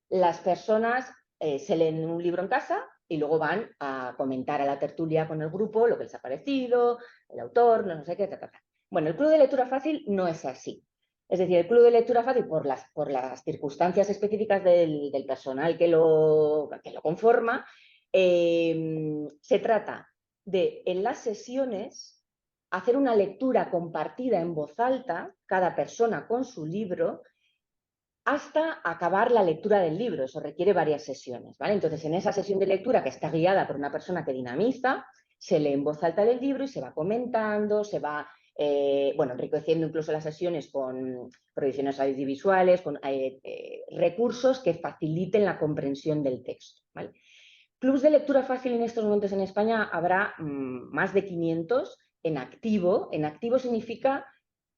las personas se leen un libro en casa y luego van a comentar a la tertulia con el grupo lo que les ha parecido, el autor, no sé qué, ta. Bueno, el club de lectura fácil no es así. Es decir, el club de lectura fácil, por las circunstancias específicas del personal que lo conforma, se trata de, en las sesiones, hacer una lectura compartida en voz alta, cada persona con su libro, hasta acabar la lectura del libro. Eso requiere varias sesiones, ¿vale? Entonces, en esa sesión de lectura, que está guiada por una persona que dinamiza, se lee en voz alta del libro y se va comentando, se va bueno, enriqueciendo incluso las sesiones con proyecciones audiovisuales, con recursos que faciliten la comprensión del texto, ¿vale? Clubs de lectura fácil en estos momentos en España habrá más de 500 en activo. En activo significa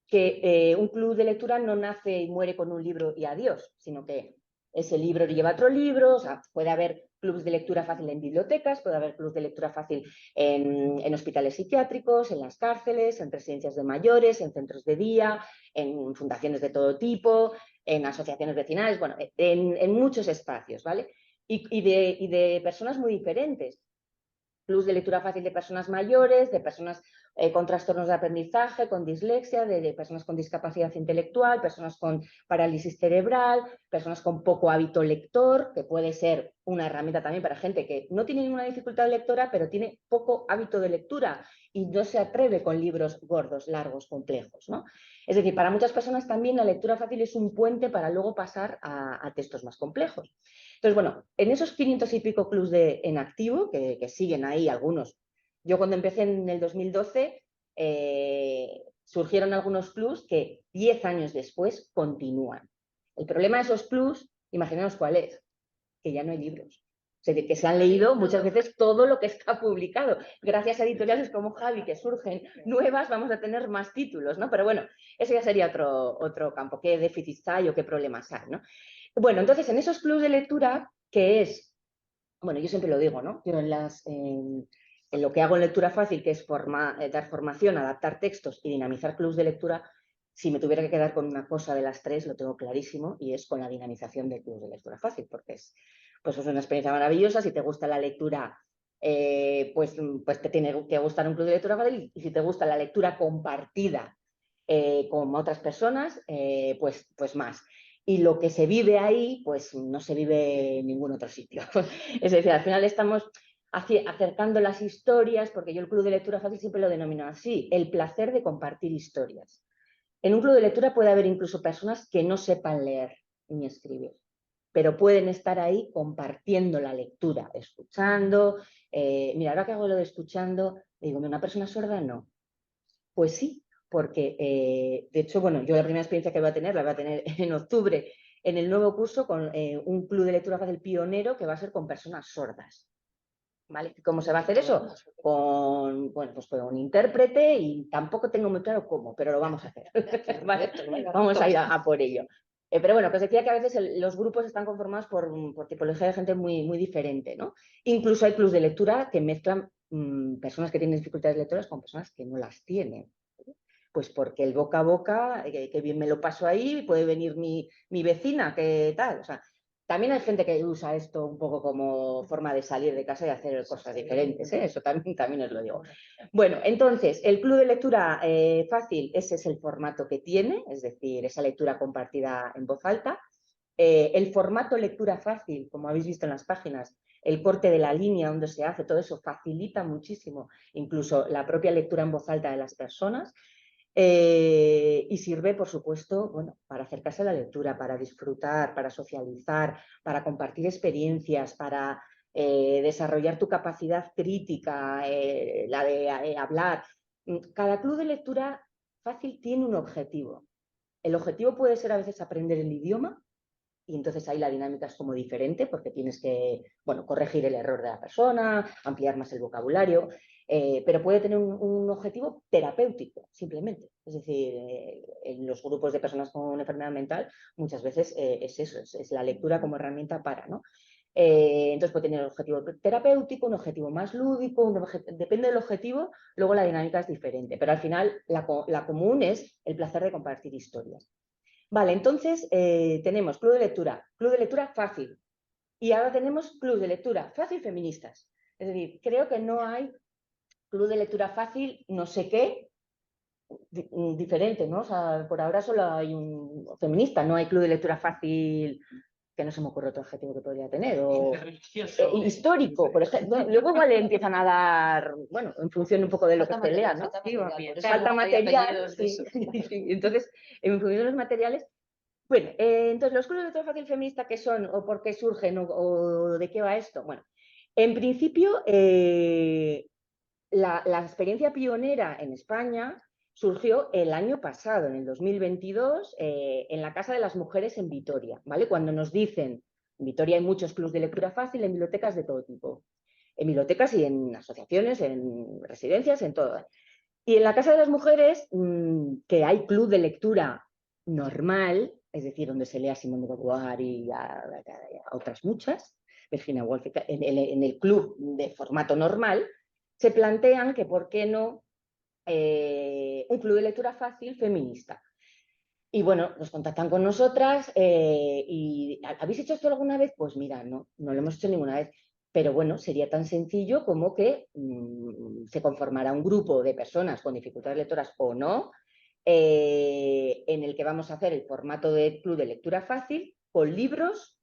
que un club de lectura no nace y muere con un libro y adiós, sino que ese libro lleva otro libro, o sea, puede haber clubs de lectura fácil en bibliotecas, puede haber clubs de lectura fácil en hospitales psiquiátricos, en las cárceles, en residencias de mayores, en centros de día, en fundaciones de todo tipo, en asociaciones vecinales, bueno, en muchos espacios, ¿vale? Y de personas muy diferentes. Clubs de lectura fácil de personas mayores, de personas con trastornos de aprendizaje, con dislexia, de personas con discapacidad intelectual, personas con parálisis cerebral, personas con poco hábito lector, que puede ser una herramienta también para gente que no tiene ninguna dificultad lectora, pero tiene poco hábito de lectura y no se atreve con libros gordos, largos, complejos, ¿no? Es decir, para muchas personas también la lectura fácil es un puente para luego pasar a textos más complejos. Entonces, bueno, en esos 500 y pico clubs en activo, que siguen ahí algunos, yo cuando empecé en el 2012, surgieron algunos clubs que 10 años después continúan. El problema de esos clubs, imaginaos cuál es, que ya no hay libros. O sea, que se han leído muchas veces todo lo que está publicado. Gracias a editoriales como Javi, que surgen nuevas, vamos a tener más títulos, ¿no? Pero bueno, ese ya sería otro campo. ¿Qué déficits hay o qué problemas hay, ¿no? Bueno, entonces en esos clubs de lectura, que es, bueno, yo siempre lo digo, ¿no? Yo en lo que hago en lectura fácil, que es dar formación, adaptar textos y dinamizar clubs de lectura, si me tuviera que quedar con una cosa de las tres, lo tengo clarísimo, y es con la dinamización de clubs de lectura fácil, porque pues es una experiencia maravillosa. Si te gusta la lectura, pues te tiene que gustar un club de lectura fácil, y si te gusta la lectura compartida con otras personas, pues más. Y lo que se vive ahí, pues no se vive en ningún otro sitio. Es decir, al final estamos acercando las historias, porque yo el club de lectura fácil siempre lo denomino así, el placer de compartir historias. En un club de lectura puede haber incluso personas que no sepan leer ni escribir, pero pueden estar ahí compartiendo la lectura, escuchando. Mira, ahora que hago lo de escuchando, digo, ¿una persona sorda? No. Pues sí, porque de hecho, bueno, yo la primera experiencia que voy a tener, la voy a tener en octubre en el nuevo curso con un club de lectura fácil pionero que va a ser con personas sordas. ¿Vale? ¿Cómo se va a hacer eso? Bueno, pues con un intérprete, y tampoco tengo muy claro cómo, pero lo vamos a hacer. ¿Vale? Vamos a ir a por ello. Pero bueno, que os decía que a veces los grupos están conformados por tipología de gente muy, muy diferente, ¿no? Incluso hay clubs de lectura que mezclan personas que tienen dificultades lectoras con personas que no las tienen. Pues porque el boca a boca, que bien me lo paso ahí, puede venir mi vecina, que tal. O sea, También hay gente que usa esto un poco como forma de salir de casa y hacer cosas diferentes, ¿eh? Eso también os lo digo. Bueno, entonces, el club de lectura fácil, ese es el formato que tiene, es decir, esa lectura compartida en voz alta. El formato lectura fácil, como habéis visto en las páginas, el corte de la línea donde se hace, todo eso facilita muchísimo incluso la propia lectura en voz alta de las personas. Y sirve, por supuesto, bueno, para acercarse a la lectura, para disfrutar, para socializar, para compartir experiencias, para desarrollar tu capacidad crítica, la de hablar. Cada club de lectura fácil tiene un objetivo. El objetivo puede ser a veces aprender el idioma, y entonces ahí la dinámica es como diferente porque tienes que, bueno, corregir el error de la persona, ampliar más el vocabulario, pero puede tener un objetivo terapéutico, simplemente. Es decir, en los grupos de personas con enfermedad mental muchas veces es eso, es la lectura como herramienta para, ¿no? Entonces puede tener un objetivo terapéutico, un objetivo más lúdico, depende del objetivo, luego la dinámica es diferente, pero al final la común es el placer de compartir historias. Vale, entonces tenemos club de lectura fácil. Y ahora tenemos club de lectura fácil feministas. Es decir, creo que no hay club de lectura fácil no sé qué diferente, ¿no? O sea, por ahora solo hay un feminista, no hay club de lectura fácil, que no se me ocurre otro adjetivo que podría tener, o histórico, por ejemplo. Luego igual le empiezan a dar, bueno, en función un poco de lo que se lea, ¿no? Falta material, sí. Entonces, en función de los materiales. Bueno, entonces los clubes de lectura fácil feminista, ¿qué son o por qué surgen o de qué va esto? Bueno, en principio la experiencia pionera en España surgió el año pasado, en el 2022, en la Casa de las Mujeres en Vitoria, ¿vale? Cuando nos dicen, en Vitoria hay muchos clubes de lectura fácil, en bibliotecas de todo tipo, en bibliotecas y en asociaciones, en residencias, en todo. Y en la Casa de las Mujeres, que hay club de lectura normal, es decir, donde se lee a Simone de Beauvoir y a otras muchas, Virginia Woolf, en el club de formato normal, se plantean que por qué no un club de lectura fácil feminista. Y bueno, nos contactan con nosotras y ¿habéis hecho esto alguna vez? Pues mira, no lo hemos hecho ninguna vez. Pero bueno, sería tan sencillo como que se conformará un grupo de personas con dificultades lectoras o no, en el que vamos a hacer el formato de club de lectura fácil con libros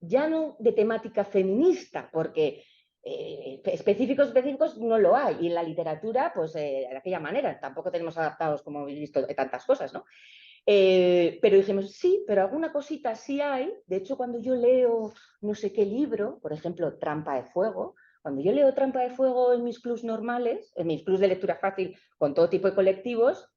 ya no de temática feminista, porque específicos no lo hay, y en la literatura, pues de aquella manera, tampoco tenemos adaptados, como habéis visto, de tantas cosas, ¿no? Pero dijimos, sí, pero alguna cosita sí hay. De hecho, cuando yo leo no sé qué libro, por ejemplo, Trampa de Fuego, cuando yo leo Trampa de Fuego en mis clubs normales, en mis clubs de lectura fácil con todo tipo de colectivos,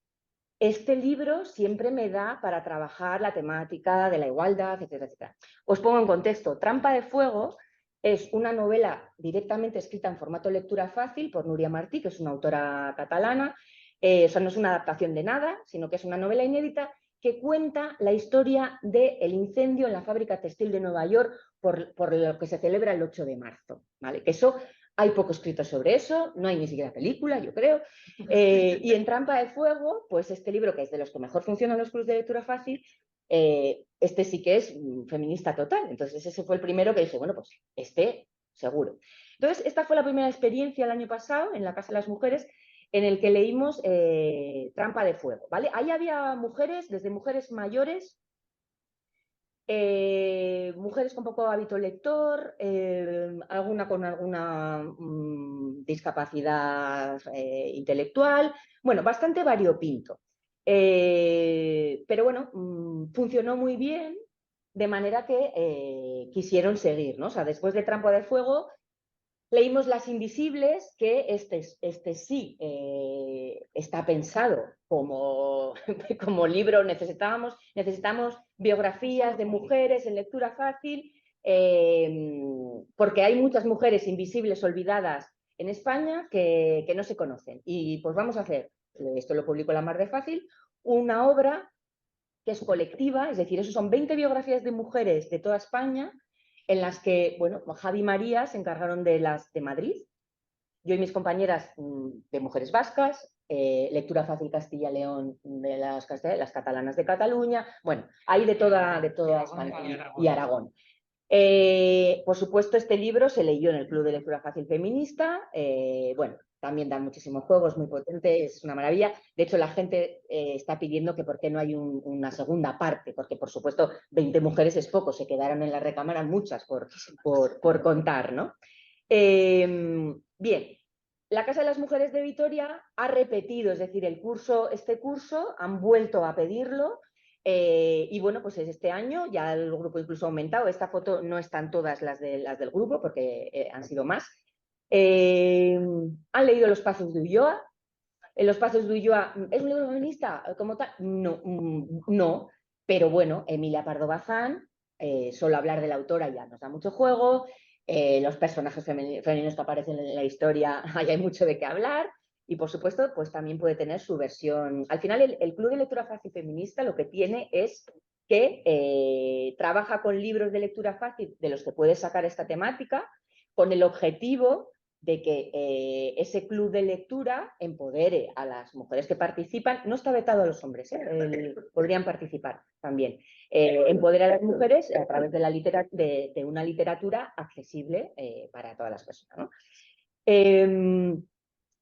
este libro siempre me da para trabajar la temática de la igualdad, etcétera, etcétera. Os pongo en contexto. Trampa de Fuego es una novela directamente escrita en formato lectura fácil por Núria Martí, que es una autora catalana. O sea, no es una adaptación de nada, sino que es una novela inédita que cuenta la historia del incendio en la fábrica textil de Nueva York por lo que se celebra el 8 de marzo. ¿Vale? Que eso hay poco escrito sobre eso, no hay ni siquiera película, yo creo. Y en Trampa de Fuego, pues este libro, que es de los que mejor funcionan los clubs de lectura fácil, este sí que es feminista total. Entonces ese fue el primero que dije, bueno, pues este seguro. Entonces esta fue la primera experiencia el año pasado en la Casa de las Mujeres en el que leímos Trampa de Fuego, ¿vale? Ahí había mujeres, desde mujeres mayores, mujeres con poco hábito lector, alguna con alguna discapacidad intelectual, bueno, bastante variopinto. Pero bueno, funcionó muy bien, de manera que quisieron seguir, ¿no? O sea, después de Trampa de Fuego leímos Las Invisibles, que este sí está pensado como, como libro. Necesitamos biografías de mujeres en lectura fácil, porque hay muchas mujeres invisibles, olvidadas en España que no se conocen. Y pues vamos a hacer, esto lo publicó La Mar de Fácil, una obra que es colectiva, es decir, eso son 20 biografías de mujeres de toda España, en las que, bueno, Javi y María se encargaron de las de Madrid, yo y mis compañeras de mujeres vascas, lectura fácil Castilla-León de las catalanas de Cataluña, bueno, hay de toda España, y Aragón. Por supuesto, este libro se leyó en el Club de Lectura Fácil Feminista. Bueno, también dan muchísimos juegos, muy potente, es una maravilla. De hecho, la gente está pidiendo que por qué no hay una segunda parte, porque por supuesto 20 mujeres es poco, se quedaron en la recámara muchas por contar, ¿no? Bien, la Casa de las Mujeres de Vitoria ha repetido, es decir, este curso, han vuelto a pedirlo. Y bueno, pues este año ya el grupo incluso ha aumentado. Esta foto no están todas las del grupo porque han sido más. ¿Han leído Los Pasos de Ulloa? Los Pasos de Ulloa, ¿es un libro feminista como tal? No, no, pero bueno, Emilia Pardo Bazán, solo hablar de la autora ya nos da mucho juego. Los personajes femeninos que aparecen en la historia, ahí hay mucho de qué hablar. Y por supuesto, pues también puede tener su versión. Al final, el Club de Lectura Fácil Feminista lo que tiene es que trabaja con libros de lectura fácil de los que puedes sacar esta temática, con el objetivo de que ese club de lectura empodere a las mujeres que participan. No está vetado a los hombres, podrían participar también. Empodera a las mujeres a través de una literatura accesible para todas las personas, ¿no?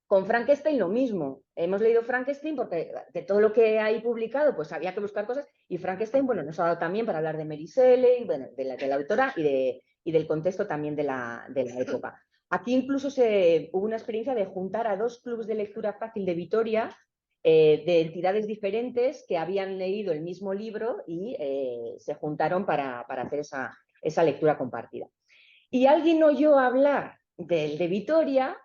Con Frankenstein lo mismo. Hemos leído Frankenstein porque de todo lo que hay publicado pues había que buscar cosas, y Frankenstein, bueno, nos ha dado también para hablar de Mary Shelley, bueno, de la autora y del contexto también de la época. Aquí incluso hubo una experiencia de juntar a 2 clubes de lectura fácil de Vitoria, de entidades diferentes que habían leído el mismo libro y se juntaron para hacer esa lectura compartida. Y alguien oyó hablar del de Vitoria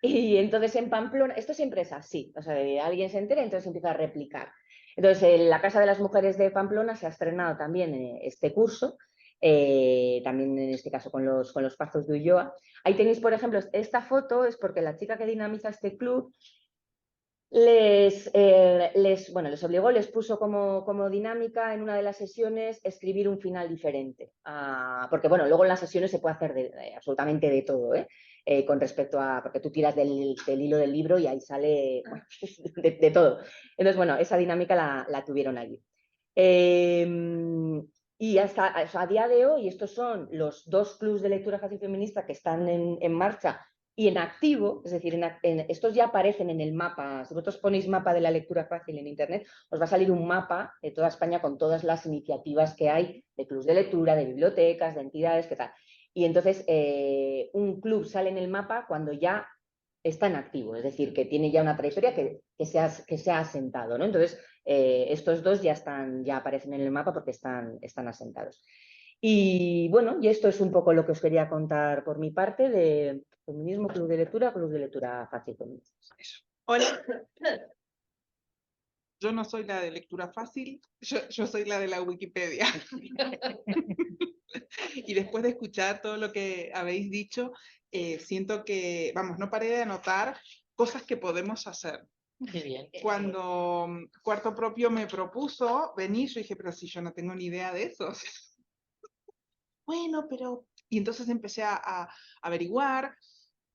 y entonces en Pamplona, esto siempre es así, o sea, alguien se entera y entonces empieza a replicar. Entonces en la Casa de las Mujeres de Pamplona se ha estrenado también este curso, también en este caso con los Pasos de Ulloa. Ahí tenéis, por ejemplo, esta foto es porque la chica que dinamiza este club les obligó, les puso como dinámica en una de las sesiones escribir un final diferente. Porque bueno, luego en las sesiones se puede hacer absolutamente de todo, con respecto a, porque tú tiras del hilo del libro y ahí sale bueno, de todo. Entonces, bueno, esa dinámica la tuvieron allí. Y hasta a día de hoy, estos son los 2 clubs de lectura fácil feminista que están en marcha y en activo, es decir, estos ya aparecen en el mapa. Si vosotros ponéis mapa de la lectura fácil en internet, os va a salir un mapa de toda España con todas las iniciativas que hay de clubs de lectura, de bibliotecas, de entidades, qué tal. Y entonces un club sale en el mapa cuando ya está en activo, es decir, que tiene ya una trayectoria que se ha asentado, ¿no? Entonces, estos 2 ya aparecen en el mapa porque están asentados. Y bueno, y esto es un poco lo que os quería contar por mi parte de feminismo, club de lectura fácil feminista. Hola, yo no soy la de lectura fácil, yo soy la de la Wikipedia. Y después de escuchar todo lo que habéis dicho, siento que, vamos, no paré de anotar cosas que podemos hacer. Qué bien. Cuando Cuarto Propio me propuso venir, yo dije, pero si yo no tengo ni idea de eso. Bueno, pero... Y entonces empecé a averiguar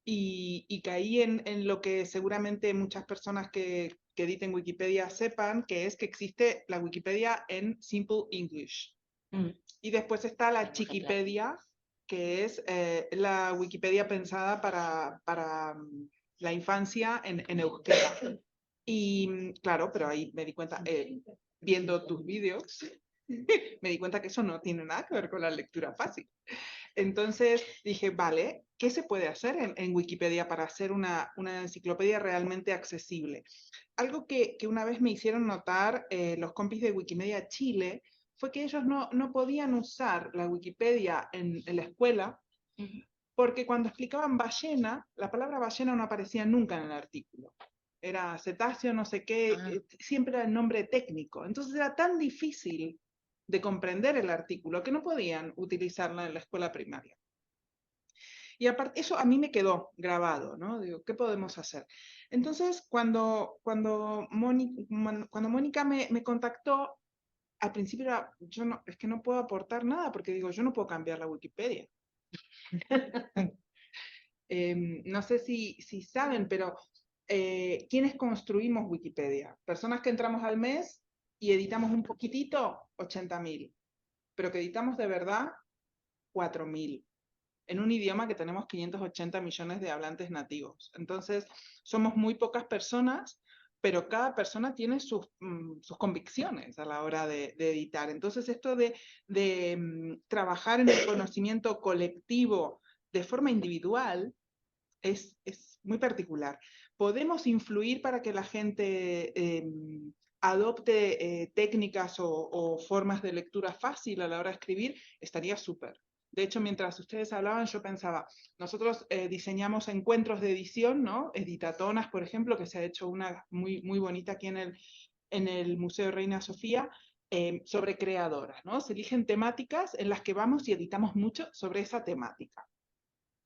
y caí en lo que seguramente muchas personas que editen Wikipedia sepan, que es que existe la Wikipedia en Simple English. Y después está la Chiquipedia, que es la Wikipedia pensada para la infancia en euskera. Y claro, pero ahí me di cuenta, viendo tus vídeos, me di cuenta que eso no tiene nada que ver con la lectura fácil. Entonces dije, vale, ¿qué se puede hacer en Wikipedia para hacer una enciclopedia realmente accesible? Algo que una vez me hicieron notar los compis de Wikimedia Chile fue que ellos no podían usar la Wikipedia en la escuela porque cuando explicaban ballena, la palabra ballena no aparecía nunca en el artículo. Era cetáceo, no sé qué, siempre era el nombre técnico. Entonces era tan difícil de comprender el artículo que no podían utilizarla en la escuela primaria. Y aparte, eso a mí me quedó grabado, ¿no? Digo, ¿qué podemos hacer? Entonces, cuando Mónica me contactó, al principio era, es que no puedo aportar nada, porque digo, yo no puedo cambiar la Wikipedia. No sé si saben, pero ¿quiénes construimos Wikipedia? Personas que entramos al mes y editamos un poquitito, 80.000. Pero que editamos de verdad, 4.000, en un idioma que tenemos 580 millones de hablantes nativos. Entonces, somos muy pocas personas, pero cada persona tiene sus convicciones a la hora de editar. Entonces, esto de trabajar en el conocimiento colectivo de forma individual es muy particular. Podemos influir para que la gente adopte técnicas o formas de lectura fácil a la hora de escribir, estaría súper. De hecho, mientras ustedes hablaban, yo pensaba, nosotros diseñamos encuentros de edición, ¿no? Editatonas, por ejemplo, que se ha hecho una muy, muy bonita aquí en el Museo Reina Sofía, sobre creadoras, ¿no? Se eligen temáticas en las que vamos y editamos mucho sobre esa temática.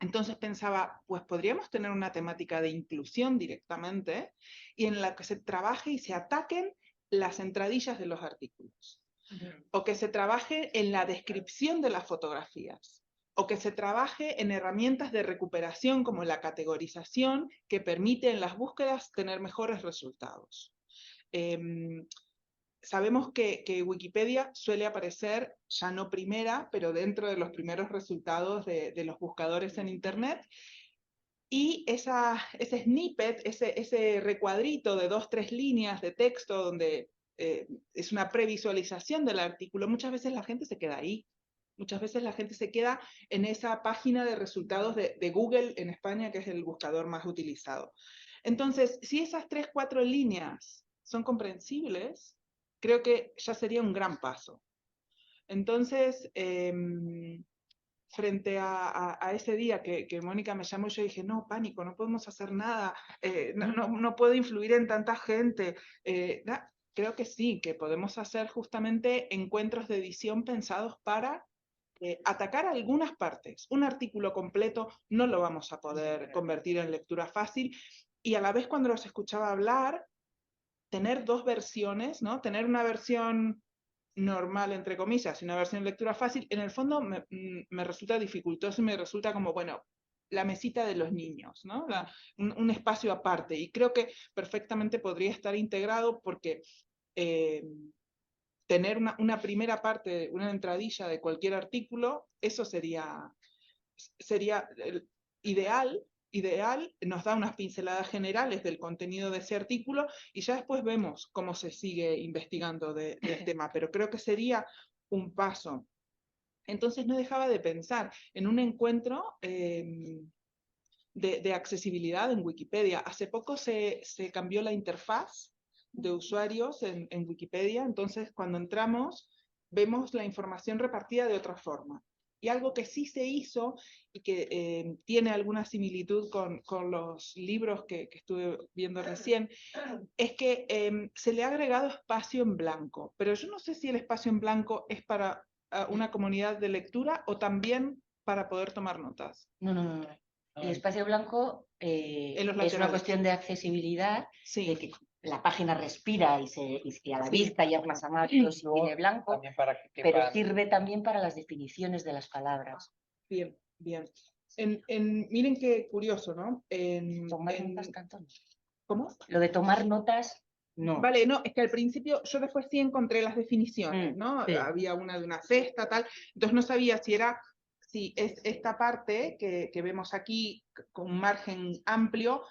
Entonces pensaba, pues podríamos tener una temática de inclusión directamente y en la que se trabaje y se ataquen las entradillas de los artículos. O que se trabaje en la descripción de las fotografías. O que se trabaje en herramientas de recuperación como la categorización que permite en las búsquedas tener mejores resultados. Sabemos que Wikipedia suele aparecer ya no primera, pero dentro de los primeros resultados de los buscadores en Internet. Y ese snippet, ese recuadrito de 2-3 líneas de texto donde es una previsualización del artículo, muchas veces la gente se queda ahí. Muchas veces la gente se queda en esa página de resultados de Google en España, que es el buscador más utilizado. Entonces, si esas 3-4 líneas son comprensibles, creo que ya sería un gran paso. Entonces, frente a ese día que Mónica me llamó, yo dije, no, pánico, no podemos hacer nada, no puedo influir en tanta gente. Creo que sí, que podemos hacer justamente encuentros de edición pensados para atacar algunas partes. Un artículo completo no lo vamos a poder convertir en lectura fácil, y a la vez cuando los escuchaba hablar, tener dos versiones, ¿no? Tener una versión normal, entre comillas, y una versión de lectura fácil, en el fondo me resulta dificultoso y me resulta como, bueno, la mesita de los niños, ¿no? Un espacio aparte, y creo que perfectamente podría estar integrado porque tener una primera parte, una entradilla de cualquier artículo, eso sería ideal, nos da unas pinceladas generales del contenido de ese artículo y ya después vemos cómo se sigue investigando del tema, pero creo que sería un paso. Entonces no dejaba de pensar en un encuentro de accesibilidad en Wikipedia. Hace poco se cambió la interfaz de usuarios en Wikipedia, entonces cuando entramos vemos la información repartida de otra forma. Y algo que sí se hizo y que tiene alguna similitud con los libros que estuve viendo recién, es que se le ha agregado espacio en blanco. Pero yo no sé si el espacio en blanco es para una comunidad de lectura o también para poder tomar notas. No. El espacio blanco En los es una laterales. cuestión de accesibilidad, Sí. de que la página respira y a la Sí. vista y es más amable si tiene blanco, También para que pero quepan- sirve también para las definiciones de las palabras. Bien, bien. Miren qué curioso, ¿no? Tomar notas, Cantón. ¿Cómo? Lo de tomar notas, no. Vale, no, es que al principio yo después sí encontré las definiciones, ¿no? Sí. Había una de una cesta, tal, entonces no sabía si es esta parte que vemos aquí con un margen amplio,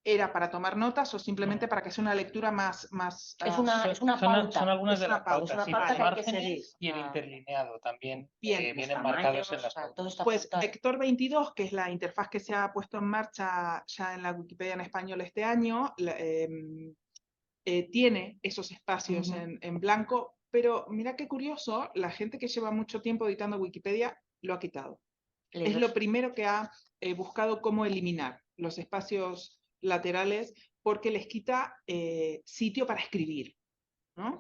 era para tomar notas o simplemente para que sea una lectura más... Es una pauta. Son algunas Es de una las pauta, pautas, es sí, una pauta los que hay que márgenes seguir. y el interlineado también Bien, vienen los marcados tamaños, en las todo está Pues apuntado. Vector 22, que es la interfaz que se ha puesto en marcha ya en la Wikipedia en español este año, tiene esos espacios en blanco, pero mira qué curioso, la gente que lleva mucho tiempo editando Wikipedia lo ha quitado. Es lo primero que ha buscado cómo eliminar los espacios laterales porque les quita sitio para escribir, ¿no?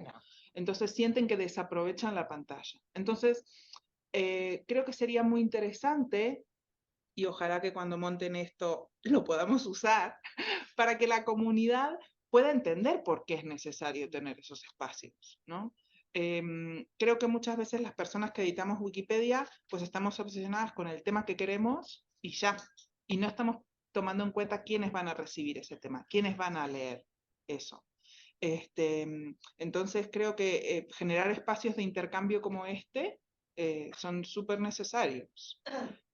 Entonces sienten que desaprovechan la pantalla. Entonces, creo que sería muy interesante, y ojalá que cuando monten esto lo podamos usar, para que la comunidad pueda entender por qué es necesario tener esos espacios, ¿no? Creo que muchas veces las personas que editamos Wikipedia, pues estamos obsesionadas con el tema que queremos y ya, y no estamos tomando en cuenta quiénes van a recibir ese tema, quiénes van a leer eso. Entonces creo que generar espacios de intercambio como este son súper necesarios.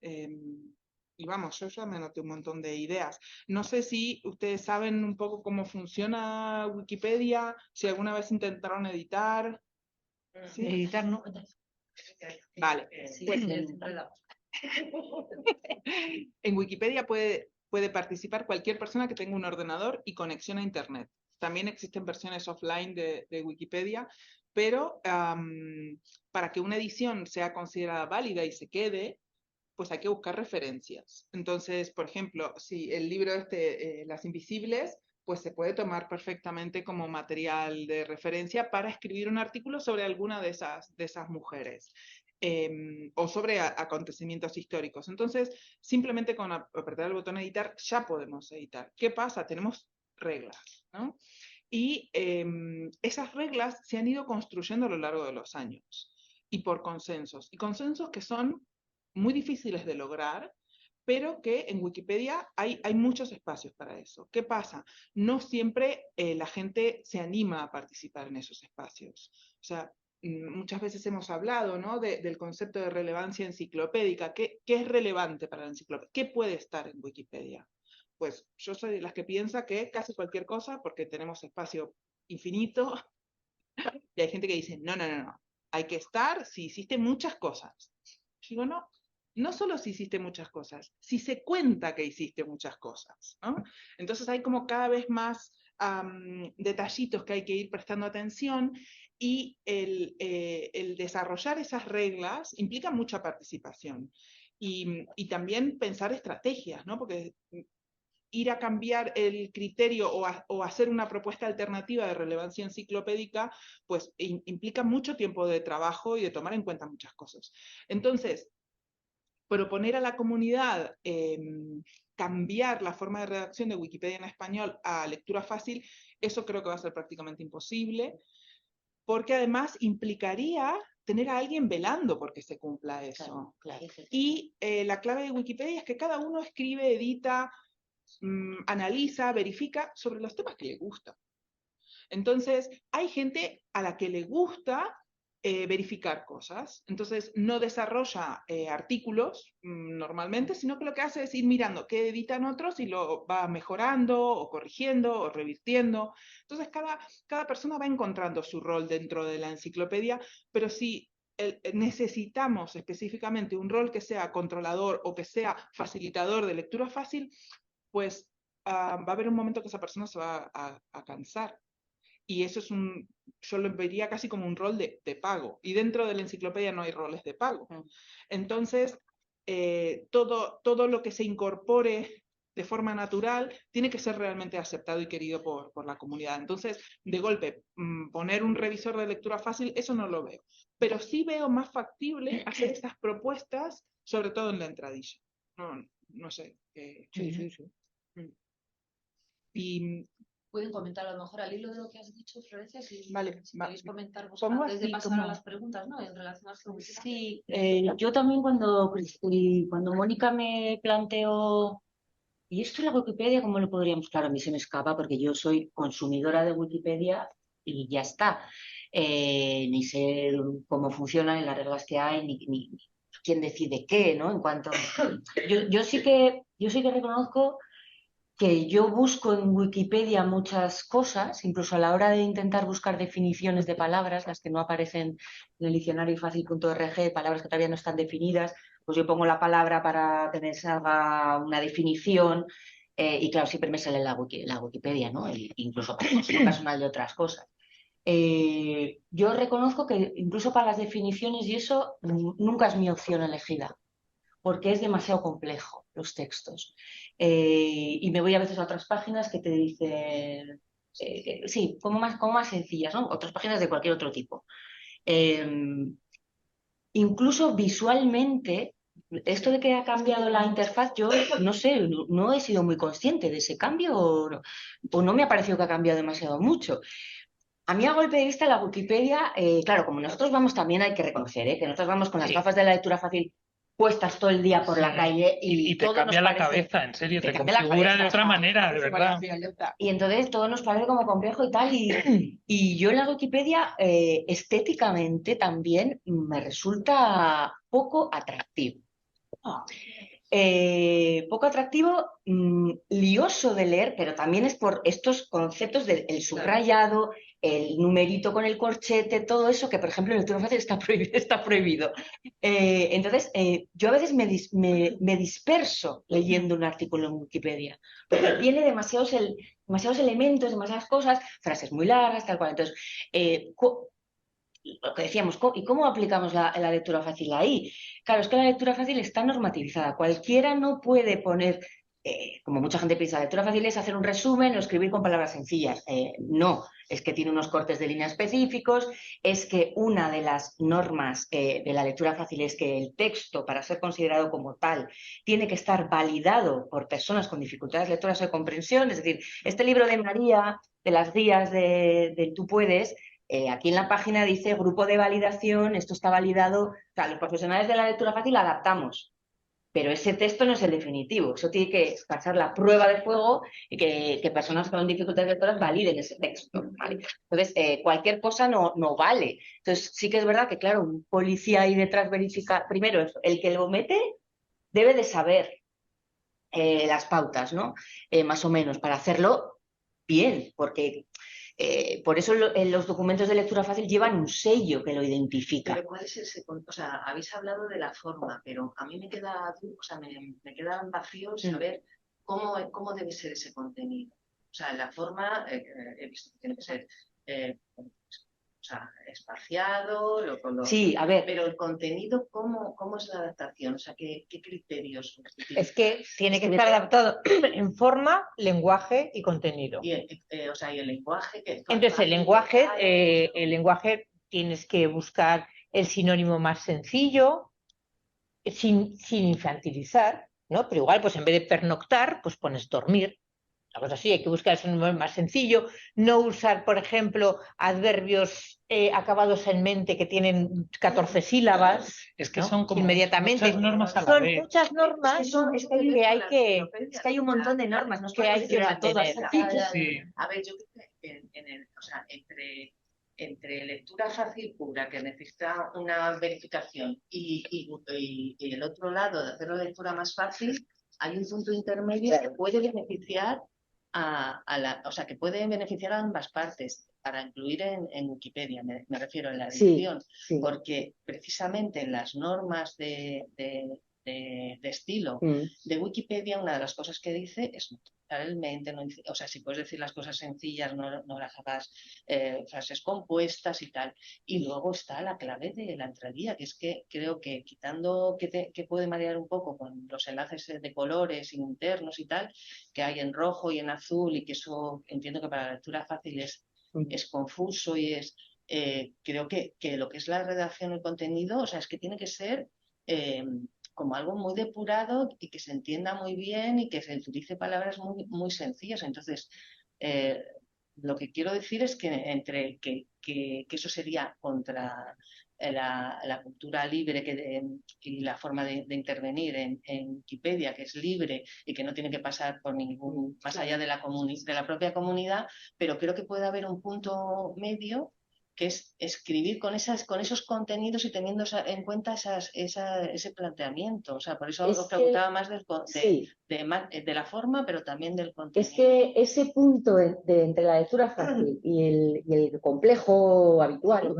Y vamos, yo ya me anoté un montón de ideas. No sé si ustedes saben un poco cómo funciona Wikipedia, si alguna vez intentaron editar. ¿Sí? Editar, ¿no? Vale. Sí, Pues, sí, en Wikipedia puede participar cualquier persona que tenga un ordenador y conexión a Internet. También existen versiones offline de Wikipedia, pero para que una edición sea considerada válida y se quede, pues hay que buscar referencias. Entonces, por ejemplo, si el libro Las Invisibles, pues se puede tomar perfectamente como material de referencia para escribir un artículo sobre alguna de esas mujeres. O sobre acontecimientos históricos. Entonces, simplemente con apretar el botón editar ya podemos editar. ¿Qué pasa? Tenemos reglas, ¿no? Y esas reglas se han ido construyendo a lo largo de los años y por consensos. Y consensos que son muy difíciles de lograr, pero que en Wikipedia hay muchos espacios para eso. ¿Qué pasa? No siempre la gente se anima a participar en esos espacios. O sea, muchas veces hemos hablado, ¿no?, del concepto de relevancia enciclopédica. ¿Qué es relevante para la enciclopedia? ¿Qué puede estar en Wikipedia? Pues yo soy de las que piensa que casi cualquier cosa, porque tenemos espacio infinito, y hay gente que dice, no, hay que estar si hiciste muchas cosas. Yo digo, no solo si hiciste muchas cosas, si se cuenta que hiciste muchas cosas, ¿no? Entonces hay como cada vez más detallitos que hay que ir prestando atención, y el desarrollar esas reglas implica mucha participación. Y también pensar estrategias, ¿no? Porque ir a cambiar el criterio o hacer una propuesta alternativa de relevancia enciclopédica, pues implica mucho tiempo de trabajo y de tomar en cuenta muchas cosas. Entonces, proponer a la comunidad cambiar la forma de redacción de Wikipedia en español a lectura fácil, eso creo que va a ser prácticamente imposible, porque además implicaría tener a alguien velando porque se cumpla eso. Claro. Y la clave de Wikipedia es que cada uno escribe, edita, analiza, verifica sobre los temas que le gustan. Entonces, hay gente a la que le gusta verificar cosas. Entonces, no desarrolla artículos normalmente, sino que lo que hace es ir mirando qué editan otros y lo va mejorando o corrigiendo o revirtiendo. Entonces, cada persona va encontrando su rol dentro de la enciclopedia, pero si necesitamos específicamente un rol que sea controlador o que sea facilitador de lectura fácil, pues va a haber un momento que esa persona se va a cansar. Y eso yo lo vería casi como un rol de pago. Y dentro de la enciclopedia no hay roles de pago. Entonces, todo lo que se incorpore de forma natural tiene que ser realmente aceptado y querido por la comunidad. Entonces, de golpe, poner un revisor de lectura fácil, eso no lo veo. Pero sí veo más factible hacer estas propuestas, sobre todo en la entradilla. No sé. Sí. Y pueden comentar a lo mejor al hilo de lo que has dicho, Florencia, si podéis comentar Pongo antes de así pasar como- a las preguntas, ¿no? En relación a esto. Sí, yo también cuando Mónica me planteó, ¿y esto en la Wikipedia cómo lo podríamos? Claro, a mí se me escapa porque yo soy consumidora de Wikipedia y ya está. Ni sé cómo funcionan las reglas que hay, ni quién decide qué, ¿no? En cuanto... Yo sí que reconozco que yo busco en Wikipedia muchas cosas, incluso a la hora de intentar buscar definiciones de palabras, las que no aparecen en el diccionario fácil.org, palabras que todavía no están definidas, pues yo pongo la palabra para que me salga una definición, y claro, siempre me sale la Wikipedia, ¿no? Incluso para consumo personal de otras cosas. Yo reconozco que incluso para las definiciones y eso nunca es mi opción elegida, porque es demasiado complejo los textos. Y me voy a veces a otras páginas que te dicen, sí, como más sencillas, ¿no? Otras páginas de cualquier otro tipo. Incluso visualmente, esto de que ha cambiado la interfaz, yo no sé, no he sido muy consciente de ese cambio o no me ha parecido que ha cambiado demasiado mucho. A mí, a golpe de vista, la Wikipedia, claro, como nosotros vamos, también hay que reconocer, que nosotros vamos con las gafas de la lectura fácil puestas todo el día por la calle Y te todo nos cambia la parece- cabeza, en serio, te te cambia la configura de cabeza, otra manera, de verdad. Y entonces todo nos parece como complejo y tal. Y yo en la Wikipedia estéticamente también me resulta poco atractivo. Poco atractivo, lioso de leer, pero también es por estos conceptos del subrayado, el numerito con el corchete, todo eso que, por ejemplo, en lectura fácil está prohibido. Entonces, yo a veces me disperso leyendo un artículo en Wikipedia, porque tiene demasiados elementos, demasiadas cosas, frases muy largas, tal cual. Entonces, lo que decíamos, ¿y cómo aplicamos la lectura fácil ahí? Claro, es que la lectura fácil está normativizada. Cualquiera no puede poner, como mucha gente piensa, la lectura fácil es hacer un resumen o escribir con palabras sencillas. No, es que tiene unos cortes de línea específicos, es que una de las normas de la lectura fácil es que el texto, para ser considerado como tal, tiene que estar validado por personas con dificultades lectoras o de comprensión. Es decir, este libro de María, de las guías de Tú Puedes, aquí en la página dice grupo de validación, esto está validado. O sea, los profesionales de la lectura fácil adaptamos, pero ese texto no es el definitivo. Eso tiene que pasar la prueba de fuego y que personas con dificultades lectoras validen ese texto, ¿vale? Entonces, cualquier cosa no vale. Entonces, sí que es verdad que, claro, un policía ahí detrás verifica, primero, el que lo mete debe de saber las pautas, ¿no? Más o menos, para hacerlo bien, porque por eso en los documentos de lectura fácil llevan un sello que lo identifica. Pero ¿cuál es ese? O sea, habéis hablado de la forma, pero a mí me queda, o sea, me queda vacío saber cómo debe ser ese contenido. O sea, la forma, he visto que tiene que ser o sea, espaciado, Sí, a ver. Pero el contenido, ¿cómo es la adaptación? O sea, ¿qué criterios? Es que tiene que estar adaptado en forma, lenguaje y contenido. O sea, y el lenguaje que... Entonces, el lenguaje tienes que buscar el sinónimo más sencillo, sin infantilizar, ¿no? Pero igual, pues en vez de pernoctar, pues pones dormir. Una cosa así, hay que buscar el sinónimo más sencillo, no usar, por ejemplo, adverbios acabados en mente que tienen 14 sílabas. Es que ¿no? son como Inmediatamente. muchas normas a la Son vez. muchas normas Es que hay un montón de normas, no es que hay que todas. Sí. A ver, yo creo que o sea, entre lectura fácil pura, que necesita una verificación, y el otro lado de hacer la lectura más fácil, hay un punto intermedio que puede beneficiar o sea, que puede beneficiar a ambas partes, para incluir en Wikipedia, me refiero en la edición, sí. Porque precisamente en las normas de estilo de Wikipedia, una de las cosas que dice es el mente, o sea, si puedes decir las cosas sencillas, no las hagas frases compuestas y tal. Y luego está la clave de la entradilla, que es que creo que quitando que puede marear un poco con los enlaces de colores internos y tal, que hay en rojo y en azul, y que eso entiendo que para la lectura fácil es confuso y creo que lo que es la redacción y el contenido, o sea, es que tiene que ser como algo muy depurado y que se entienda muy bien y que se utilice palabras muy, muy sencillas. Entonces, lo que quiero decir es que que eso sería contra la cultura libre y la forma de intervenir en Wikipedia, que es libre y que no tiene que pasar por más allá de la propia comunidad, pero creo que puede haber un punto medio, que es escribir con esos contenidos y teniendo en cuenta ese planteamiento. O sea, por eso os preguntaba más de la forma, pero también del contenido. Es que ese punto entre la lectura fácil y el complejo habitual,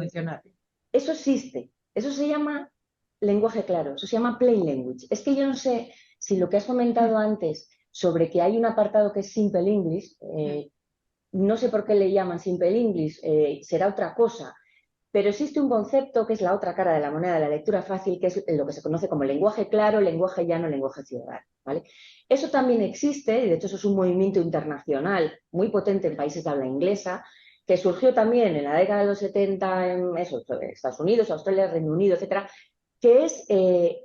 eso existe. Eso se llama lenguaje claro, eso se llama plain language. Es que yo no sé si lo que has comentado antes sobre que hay un apartado que es simple English, no sé por qué le llaman simple English, será otra cosa, pero existe un concepto que es la otra cara de la moneda de la lectura fácil, que es lo que se conoce como lenguaje claro, lenguaje llano, lenguaje ciudadano, ¿vale? Eso también existe, y de hecho eso es un movimiento internacional muy potente en países de habla inglesa, que surgió también en la década de los 70 en Estados Unidos, Australia, Reino Unido, etcétera, que es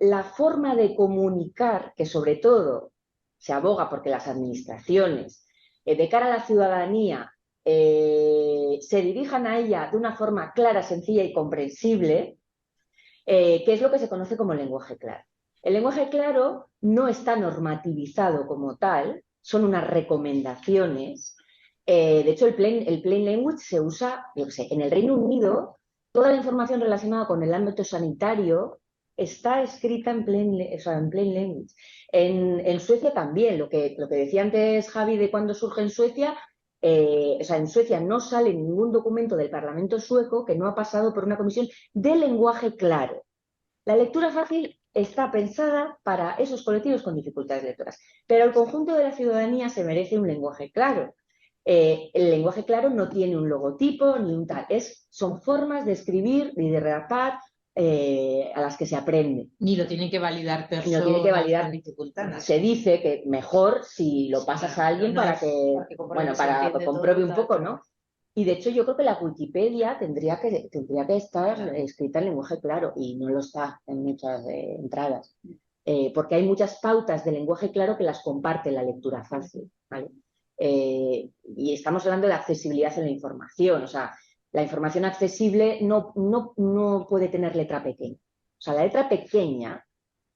la forma de comunicar que sobre todo se aboga porque las administraciones de cara a la ciudadanía se dirijan a ella de una forma clara, sencilla y comprensible, que es lo que se conoce como lenguaje claro. El lenguaje claro no está normativizado como tal, son unas recomendaciones. De hecho, el plain language se usa, yo qué sé, en el Reino Unido, toda la información relacionada con el ámbito sanitario está escrita en plain language. En Suecia también, lo que decía antes Javi de cuando surge en Suecia, en Suecia no sale ningún documento del Parlamento sueco que no ha pasado por una comisión de lenguaje claro. La lectura fácil está pensada para esos colectivos con dificultades lectoras, pero el conjunto de la ciudadanía se merece un lenguaje claro. El lenguaje claro no tiene un logotipo ni un tal, son formas de escribir y de redactar a las que se aprende. Ni lo tienen que validar personas No tiene que validar. con dificultades. Se dice que mejor si lo pasas a alguien para que compruebe un poco, ¿no? Y de hecho yo creo que la Wikipedia tendría que estar escrita en lenguaje claro y no lo está en muchas entradas. Porque hay muchas pautas de lenguaje claro que las comparte la lectura fácil, ¿vale? Y estamos hablando de accesibilidad en la información, o sea, la información accesible no puede tener letra pequeña. O sea, la letra pequeña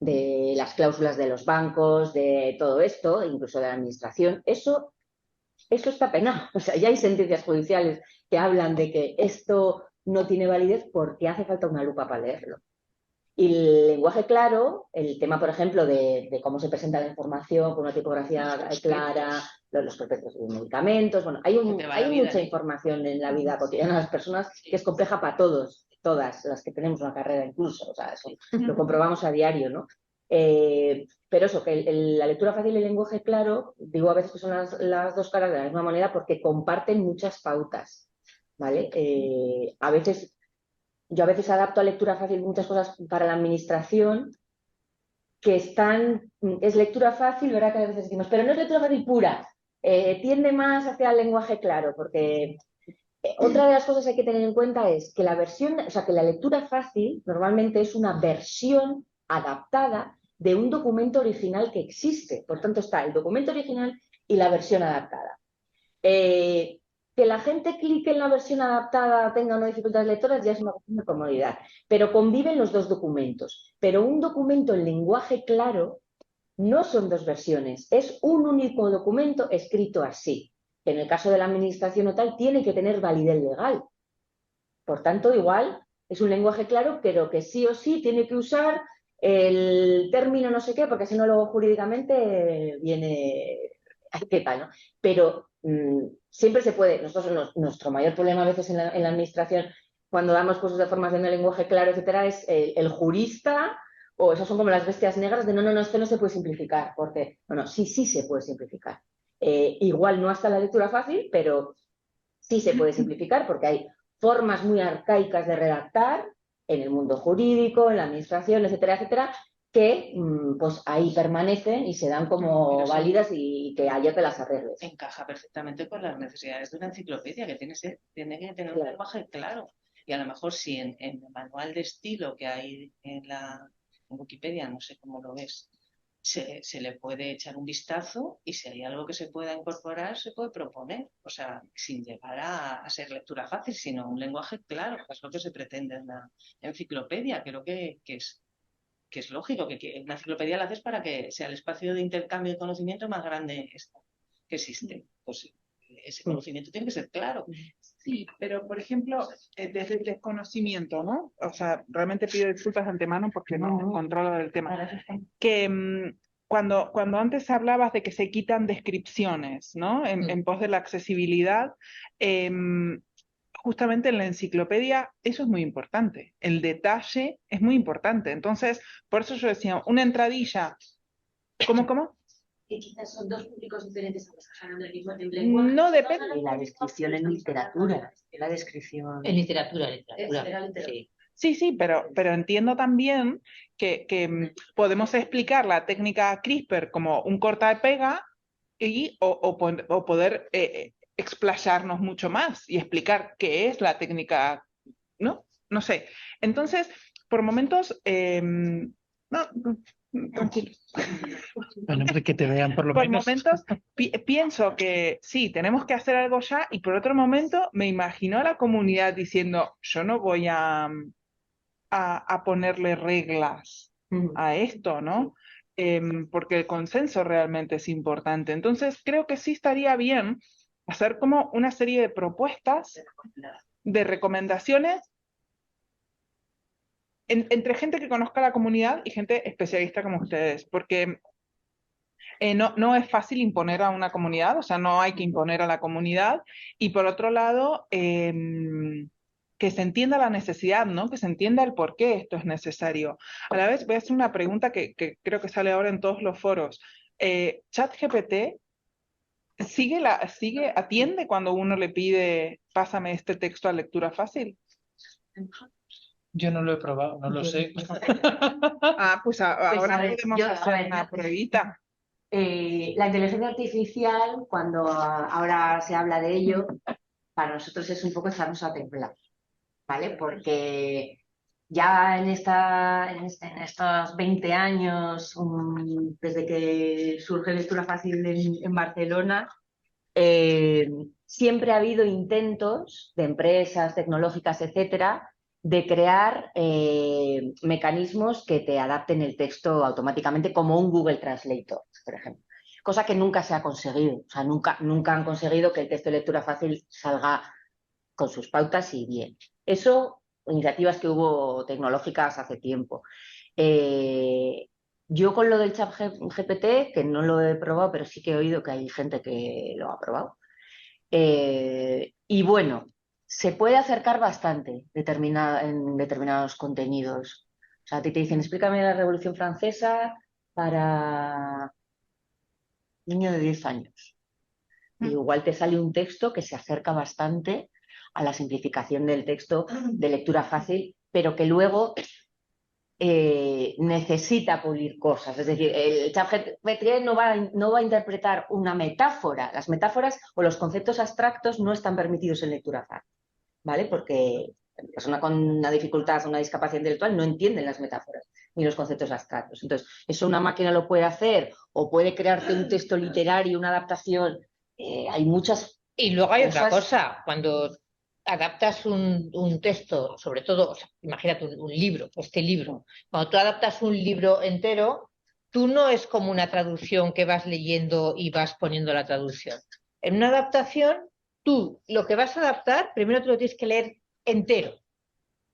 de las cláusulas de los bancos, de todo esto, incluso de la administración, eso está penado. O sea, ya hay sentencias judiciales que hablan de que esto no tiene validez porque hace falta una lupa para leerlo. Y el lenguaje claro, el tema, por ejemplo, de cómo se presenta la información con una tipografía clara, los prospectos de medicamentos, bueno, hay mucha información en la vida cotidiana de las personas que es compleja para todas las que tenemos una carrera incluso, o sea, eso lo comprobamos a diario, ¿no? Pero eso, que la lectura fácil y el lenguaje claro, digo a veces que son las dos caras de la misma moneda porque comparten muchas pautas, ¿vale? Yo a veces adapto a lectura fácil muchas cosas para la administración que es lectura fácil, ¿verdad? Que a veces decimos, pero no es lectura fácil pura, tiende más hacia el lenguaje claro, porque otra de las cosas que hay que tener en cuenta es que que la lectura fácil normalmente es una versión adaptada de un documento original que existe. Por tanto, está el documento original y la versión adaptada. Que la gente clique en la versión adaptada tenga una dificultades lectoras ya es una cuestión de comodidad, pero conviven los dos documentos. Pero un documento en lenguaje claro no son dos versiones, es un único documento escrito así, que en el caso de la administración o tal tiene que tener validez legal. Por tanto, igual es un lenguaje claro, pero que sí o sí tiene que usar el término no sé qué, porque si no luego jurídicamente viene... ¿Qué tal, no? Pero siempre se puede, nuestro mayor problema a veces en la administración cuando damos cursos de formación de lenguaje claro, etcétera, es el jurista, o esas son como las bestias negras de no, esto no se puede simplificar, porque, bueno, sí se puede simplificar. Igual no hasta la lectura fácil, pero sí se puede simplificar porque hay formas muy arcaicas de redactar en el mundo jurídico, en la administración, etcétera, etcétera, que pues ahí permanecen y se dan como válidas y que ayer te las arregles. Encaja perfectamente con las necesidades de una enciclopedia, que tiene que tener un lenguaje claro. Y a lo mejor si en el manual de estilo que hay en Wikipedia, no sé cómo lo ves, se le puede echar un vistazo y si hay algo que se pueda incorporar, se puede proponer. O sea, sin llegar a ser lectura fácil, sino un lenguaje claro, que es lo que se pretende en la enciclopedia. Creo que es lógico, que una enciclopedia la haces para que sea el espacio de intercambio de conocimiento más grande que existe. Pues ese conocimiento tiene que ser claro. Sí, pero por ejemplo, desde el desconocimiento, ¿no? O sea, realmente pido disculpas de antemano porque no controlo el tema. Que cuando antes hablabas de que se quitan descripciones, ¿no? En pos de la accesibilidad, justamente en la enciclopedia eso es muy importante. El detalle es muy importante. Entonces, por eso yo decía, una entradilla. ¿Cómo? Que quizás son dos públicos diferentes, hablando del mismo lenguaje. No depende. Y la descripción en literatura. La descripción. En literatura. Sí, pero entiendo también que podemos explicar la técnica CRISPR como un corta y pega o poder explayarnos mucho más y explicar qué es la técnica, ¿no? No sé. Entonces, por momentos, tranquilo. Bueno, que te vean por lo menos. Por momentos pienso que sí, tenemos que hacer algo ya, y por otro momento me imagino a la comunidad diciendo, yo no voy a ponerle reglas a esto, ¿no? Porque el consenso realmente es importante. Entonces, creo que sí estaría bien hacer como una serie de propuestas, de recomendaciones, entre gente que conozca la comunidad y gente especialista como ustedes, porque no es fácil imponer a una comunidad, o sea, no hay que imponer a la comunidad, y por otro lado, que se entienda la necesidad, ¿no? Que se entienda el por qué esto es necesario. A la vez voy a hacer una pregunta que creo que sale ahora en todos los foros. ¿ChatGPT atiende cuando uno le pide, pásame este texto a lectura fácil? Yo no lo he probado, no lo sé. Pues ahora a ver, podemos hacer una pruebita. La inteligencia artificial, cuando ahora se habla de ello, para nosotros es un poco echarnos a temblar, ¿vale? Porque ya en estos 20 años, desde que surge Lectura Fácil en Barcelona, siempre ha habido intentos de empresas tecnológicas, etcétera, de crear mecanismos que te adapten el texto automáticamente, como un Google Translator, por ejemplo. Cosa que nunca se ha conseguido. O sea, nunca han conseguido que el texto de lectura fácil salga con sus pautas y bien. Eso, iniciativas que hubo tecnológicas hace tiempo. Yo con lo del chat GPT, que no lo he probado, pero sí que he oído que hay gente que lo ha probado. Y bueno, se puede acercar bastante en determinados contenidos. O sea, a ti te dicen, explícame la Revolución Francesa para niño de 10 años. Y igual te sale un texto que se acerca bastante a la simplificación del texto de lectura fácil, pero que luego necesita pulir cosas. Es decir, el ChatGPT no va a interpretar una metáfora. Las metáforas o los conceptos abstractos no están permitidos en lectura fácil, ¿vale? Porque la persona con una dificultad, una discapacidad intelectual no entiende las metáforas ni los conceptos abstractos. Entonces, eso una máquina lo puede hacer o puede crearte un texto literario, una adaptación. Hay muchas. Y luego hay otra cosas. cosa, cuando adaptas un texto, sobre todo, o sea, imagínate un libro, este libro, cuando tú adaptas un libro entero, tú no es como una traducción que vas leyendo y vas poniendo la traducción. En una adaptación, tú lo que vas a adaptar, primero tú lo tienes que leer entero,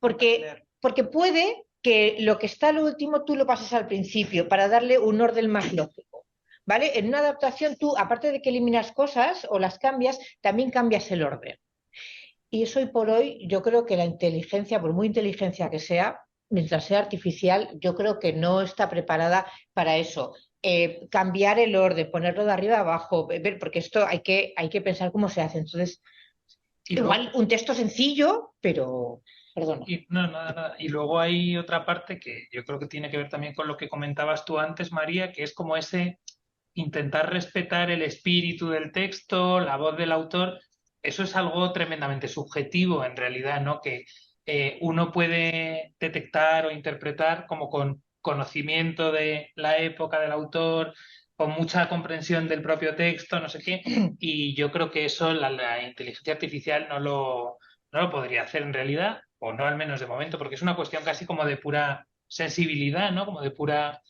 porque puede que lo que está al último tú lo pases al principio para darle un orden más lógico. ¿Vale? En una adaptación tú, aparte de que eliminas cosas o las cambias, también cambias el orden. Y eso hoy por hoy, yo creo que la inteligencia, por muy inteligencia que sea, mientras sea artificial, yo creo que no está preparada para eso. Cambiar el orden, ponerlo de arriba a abajo, ver, porque esto hay que pensar cómo se hace. Entonces, igual un texto sencillo, pero... Perdona. Nada. Y luego hay otra parte que yo creo que tiene que ver también con lo que comentabas tú antes, María, que es como ese intentar respetar el espíritu del texto, la voz del autor. Eso es algo tremendamente subjetivo en realidad, ¿no? Que uno puede detectar o interpretar como con conocimiento de la época del autor, con mucha comprensión del propio texto, no sé qué, y yo creo que eso la inteligencia artificial no lo podría hacer en realidad, o no al menos de momento, porque es una cuestión casi como de pura sensibilidad, ¿no? Como de pura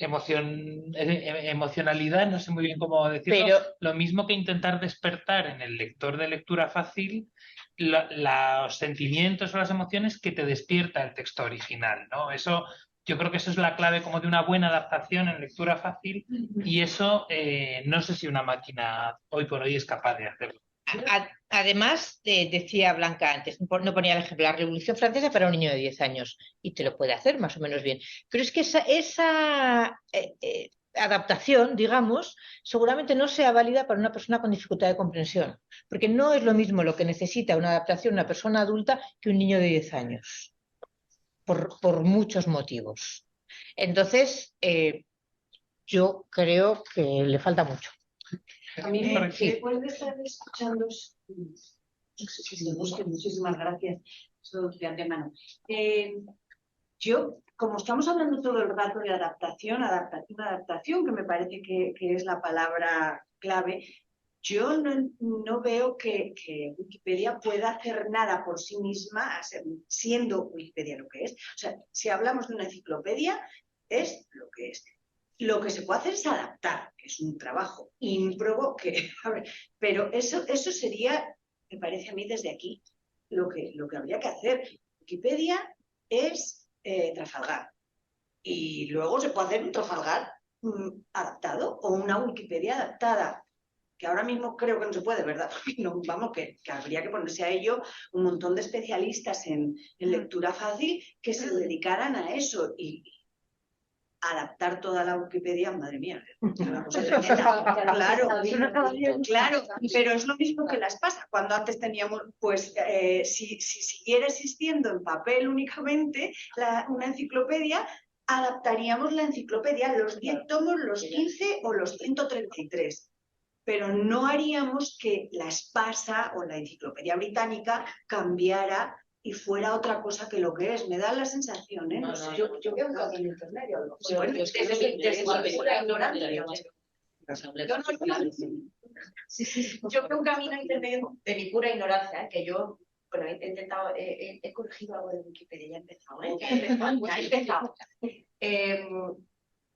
emocionalidad, no sé muy bien cómo decirlo, pero... lo mismo que intentar despertar en el lector de lectura fácil los sentimientos o las emociones que te despierta el texto original, ¿no? Eso, yo creo que eso es la clave como de una buena adaptación en lectura fácil, y eso no sé si una máquina hoy por hoy es capaz de hacerlo. Además, decía Blanca antes, no ponía el ejemplo, la Revolución Francesa para un niño de 10 años, y te lo puede hacer más o menos bien. Pero es que esa adaptación, digamos, seguramente no sea válida para una persona con dificultad de comprensión, porque no es lo mismo lo que necesita una adaptación una persona adulta que un niño de 10 años, por muchos motivos. Entonces, yo creo que le falta mucho. A mí después de estar escuchando, muchísimas gracias, esto de antemano. Yo, como estamos hablando todo el rato de adaptación, que me parece que es la palabra clave, yo no veo que Wikipedia pueda hacer nada por sí misma, siendo Wikipedia lo que es. O sea, si hablamos de una enciclopedia, es lo que es. Lo que se puede hacer es adaptar, que es un trabajo ímprobo, pero eso sería, me parece a mí desde aquí, lo que habría que hacer. Wikipedia es Trafalgar. Y luego se puede hacer un Trafalgar adaptado o una Wikipedia adaptada, que ahora mismo creo que no se puede, ¿verdad? Porque no, vamos, que habría que ponerse a ello un montón de especialistas en lectura fácil que se dedicaran a eso y adaptar toda la Wikipedia, madre mía, una cosa tremenda. Claro, pero es lo mismo que las pasa. Cuando antes teníamos, pues, si siguiera existiendo en papel únicamente una enciclopedia, adaptaríamos la enciclopedia, los 10 tomos, los 15 o los 133. Pero no haríamos que la Espasa o la Enciclopedia Británica cambiara y fuera otra cosa que lo que es. Me da la sensación, ¿eh? Yo veo un camino intermedio. Bueno, Yo veo un camino intermedio de mi pura ignorancia, que yo, bueno, he intentado, he corregido algo de Wikipedia, ya he empezado, ¿eh? Ya he empezado.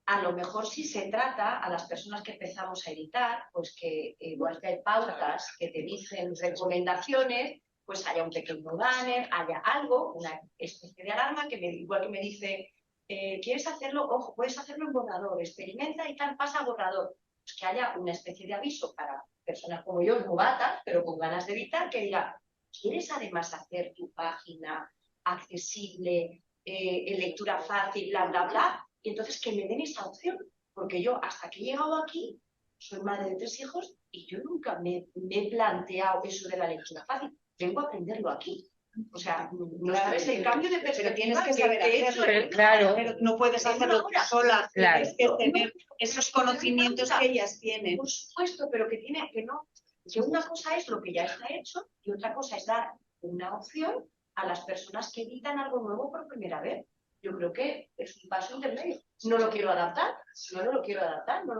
A lo mejor si se trata a las personas que empezamos a editar, pues que igual que hay pautas que te dicen recomendaciones, pues haya un pequeño banner, haya algo, una especie de alarma que igual que me dice, ¿quieres hacerlo? Ojo, puedes hacerlo en borrador, experimenta y tal, pasa a borrador. Pues que haya una especie de aviso para personas como yo, novatas, pero con ganas de editar, que diga, ¿quieres además hacer tu página accesible, en lectura fácil, bla, bla, bla? Y entonces que me den esa opción, porque yo hasta que he llegado aquí, soy madre de 3 hijos y yo nunca me he planteado eso de la lectura fácil. Vengo a aprenderlo aquí. O sea, no sabes el cambio de perspectiva. Pero tienes que saber hacerlo. Claro. Pero no puedes hacerlo sola. Claro. Tienes que tener esos conocimientos que ellas tienen. Por supuesto, pero que no. Que una cosa es lo que ya está hecho y otra cosa es dar una opción a las personas que editan algo nuevo por primera vez. Yo creo que es un paso intermedio. No lo quiero adaptar,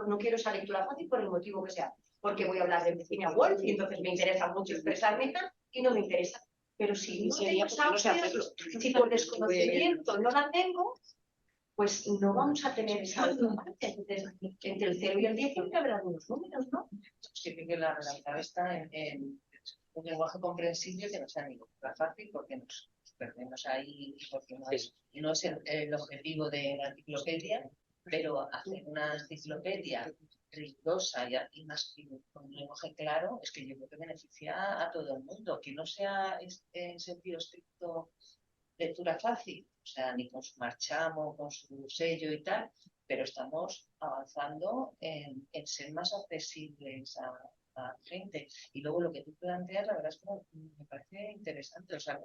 no quiero esa lectura fácil por el motivo que sea. Porque voy a hablar de Virginia Woolf y entonces me interesa mucho expresarme y no me interesa. Pero si no tengo esa opción, si por desconocimiento no la tengo, pues no vamos a tener esa otra parte. Entonces, entre el 0 y el 10 siempre habrá algunos números, ¿no? Sí, que la realidad está en un lenguaje comprensible que no sea ni fácil porque nos perdemos ahí, porque no es el objetivo de la enciclopedia, pero hacer una enciclopedia rigurosa y más con un lenguaje claro, es que yo creo que beneficia a todo el mundo, que no sea en sentido estricto lectura fácil, o sea, ni con su marchamo, con su sello y tal, pero estamos avanzando en ser más accesibles a la gente. Y luego lo que tú planteas, la verdad es que me parece interesante, o sea,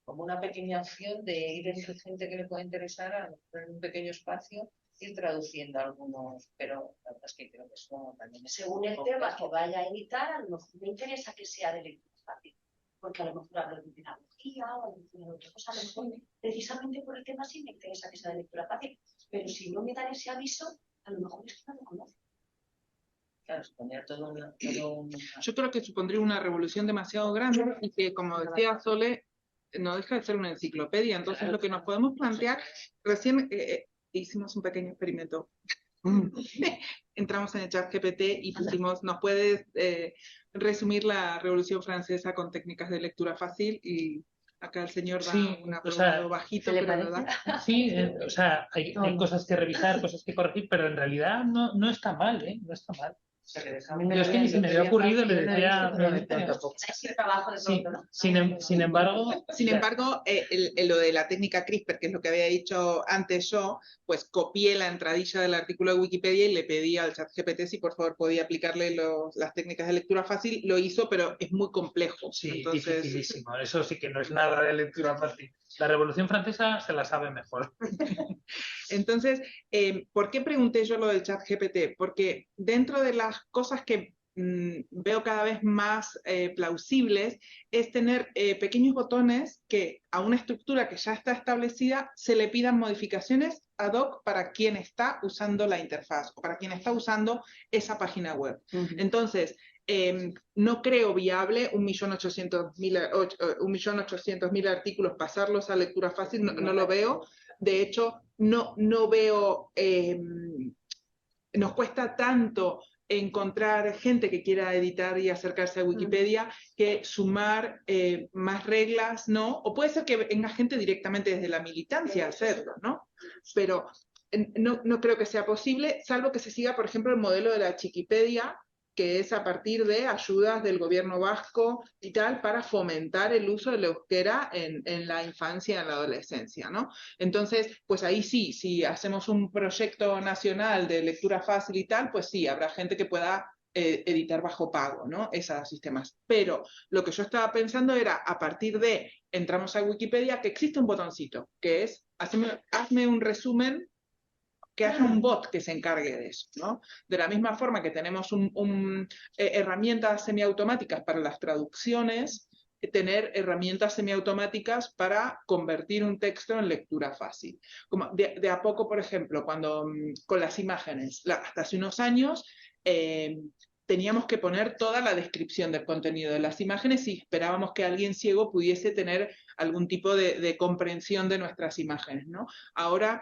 como una pequeña opción de ir entre gente que le pueda interesar en un pequeño espacio, ir traduciendo algunos, pero la verdad es que creo que eso también es... Según el tema que vaya a editar, a lo mejor me interesa que sea de lectura fácil, porque a lo mejor hablo de pedagogía o de otra cosa, a lo mejor precisamente por el tema sí me interesa que sea de lectura fácil, pero si no me dan ese aviso, a lo mejor es que no lo conozco. Claro, suponía todo un... Yo creo que supondría una revolución demasiado grande y que, como decía Sole, no deja de ser una enciclopedia. Entonces, lo que nos podemos plantear, recién hicimos un pequeño experimento. Entramos en el ChatGPT y pusimos, ¿nos puedes resumir la Revolución Francesa con técnicas de lectura fácil? Y acá el señor da un aprobado bajito, pero lo da. Sí, o sea, hay cosas que revisar, cosas que corregir, pero en realidad no está mal, ¿eh? No está mal. Yo es que ni se me había ocurrido, le decía... Sin embargo... Sin embargo, lo de la técnica CRISPR, que es lo que había dicho antes yo, pues copié la entradilla del artículo de Wikipedia y le pedí al ChatGPT si por favor podía aplicarle las técnicas de lectura fácil. Lo hizo, pero es muy complejo. Sí, entonces... dificilísimo. Eso sí que no es nada de lectura fácil. La Revolución Francesa se la sabe mejor. Entonces, ¿por qué pregunté yo lo del ChatGPT? Porque dentro de las cosas que veo cada vez más plausibles es tener pequeños botones que a una estructura que ya está establecida se le pidan modificaciones ad hoc para quien está usando la interfaz o para quien está usando esa página web. Entonces, no creo viable 1.800.000 artículos pasarlos a lectura fácil, no lo veo. De hecho, no veo, nos cuesta tanto encontrar gente que quiera editar y acercarse a Wikipedia que sumar más reglas, ¿no? O puede ser que venga gente directamente desde la militancia a hacerlo, ¿no? Pero no creo que sea posible, salvo que se siga, por ejemplo, el modelo de la Chiquipedia, que es a partir de ayudas del gobierno vasco y tal, para fomentar el uso del euskera en la infancia y en la adolescencia, ¿no? Entonces, pues ahí sí, si hacemos un proyecto nacional de lectura fácil y tal, pues sí, habrá gente que pueda editar bajo pago, ¿no? Esos sistemas. Pero lo que yo estaba pensando era, a partir de, entramos a Wikipedia, que existe un botoncito, que es, hazme un resumen, que haya un bot que se encargue de eso, ¿no? De la misma forma que tenemos herramientas semiautomáticas para las traducciones, tener herramientas semiautomáticas para convertir un texto en lectura fácil. Como de a poco, por ejemplo, cuando con las imágenes, hasta hace unos años, teníamos que poner toda la descripción del contenido de las imágenes y esperábamos que alguien ciego pudiese tener algún tipo de comprensión de nuestras imágenes, ¿no? Ahora,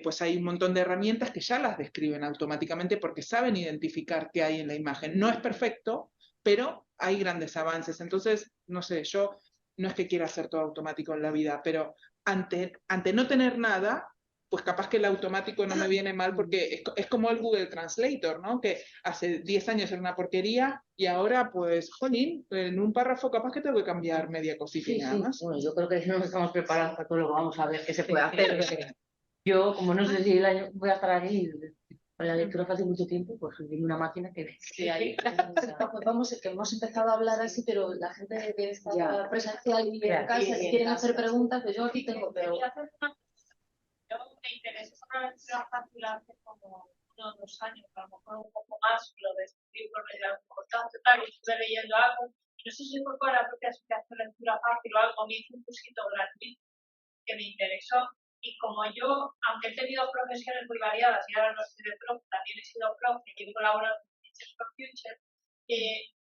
pues hay un montón de herramientas que ya las describen automáticamente porque saben identificar qué hay en la imagen. No es perfecto, pero hay grandes avances. Entonces, no sé, yo no es que quiera hacer todo automático en la vida, pero ante no tener nada, pues capaz que el automático no me viene mal porque es como el Google Translator, ¿no? Que hace 10 años era una porquería y ahora, pues, jolín, en un párrafo capaz que tengo que cambiar media cosita y nada más. Bueno, yo creo que no estamos preparados para todo lo que vamos a ver que se puede hacer. Yo, como no sé si el año voy a estar aquí con la lectura hace mucho tiempo, pues tiene una máquina que... Sí, ahí, vamos, que hemos empezado a hablar así, pero la gente que está presencial y en casa, si quieren hacer preguntas, pues yo aquí tengo, pero... Yo me interesé por la lectura fácil hace como unos 2 años, a lo mejor un poco más, lo de escribir por medio de importante, tal, y estuve leyendo algo. No sé si fue por la propia asociación de lectura fácil o algo, me hice un cursito gratuito que me interesó. Y como yo, aunque he tenido profesiones muy variadas y ahora no estoy de prof, también he sido prof y he colaborado con Teachers for Future,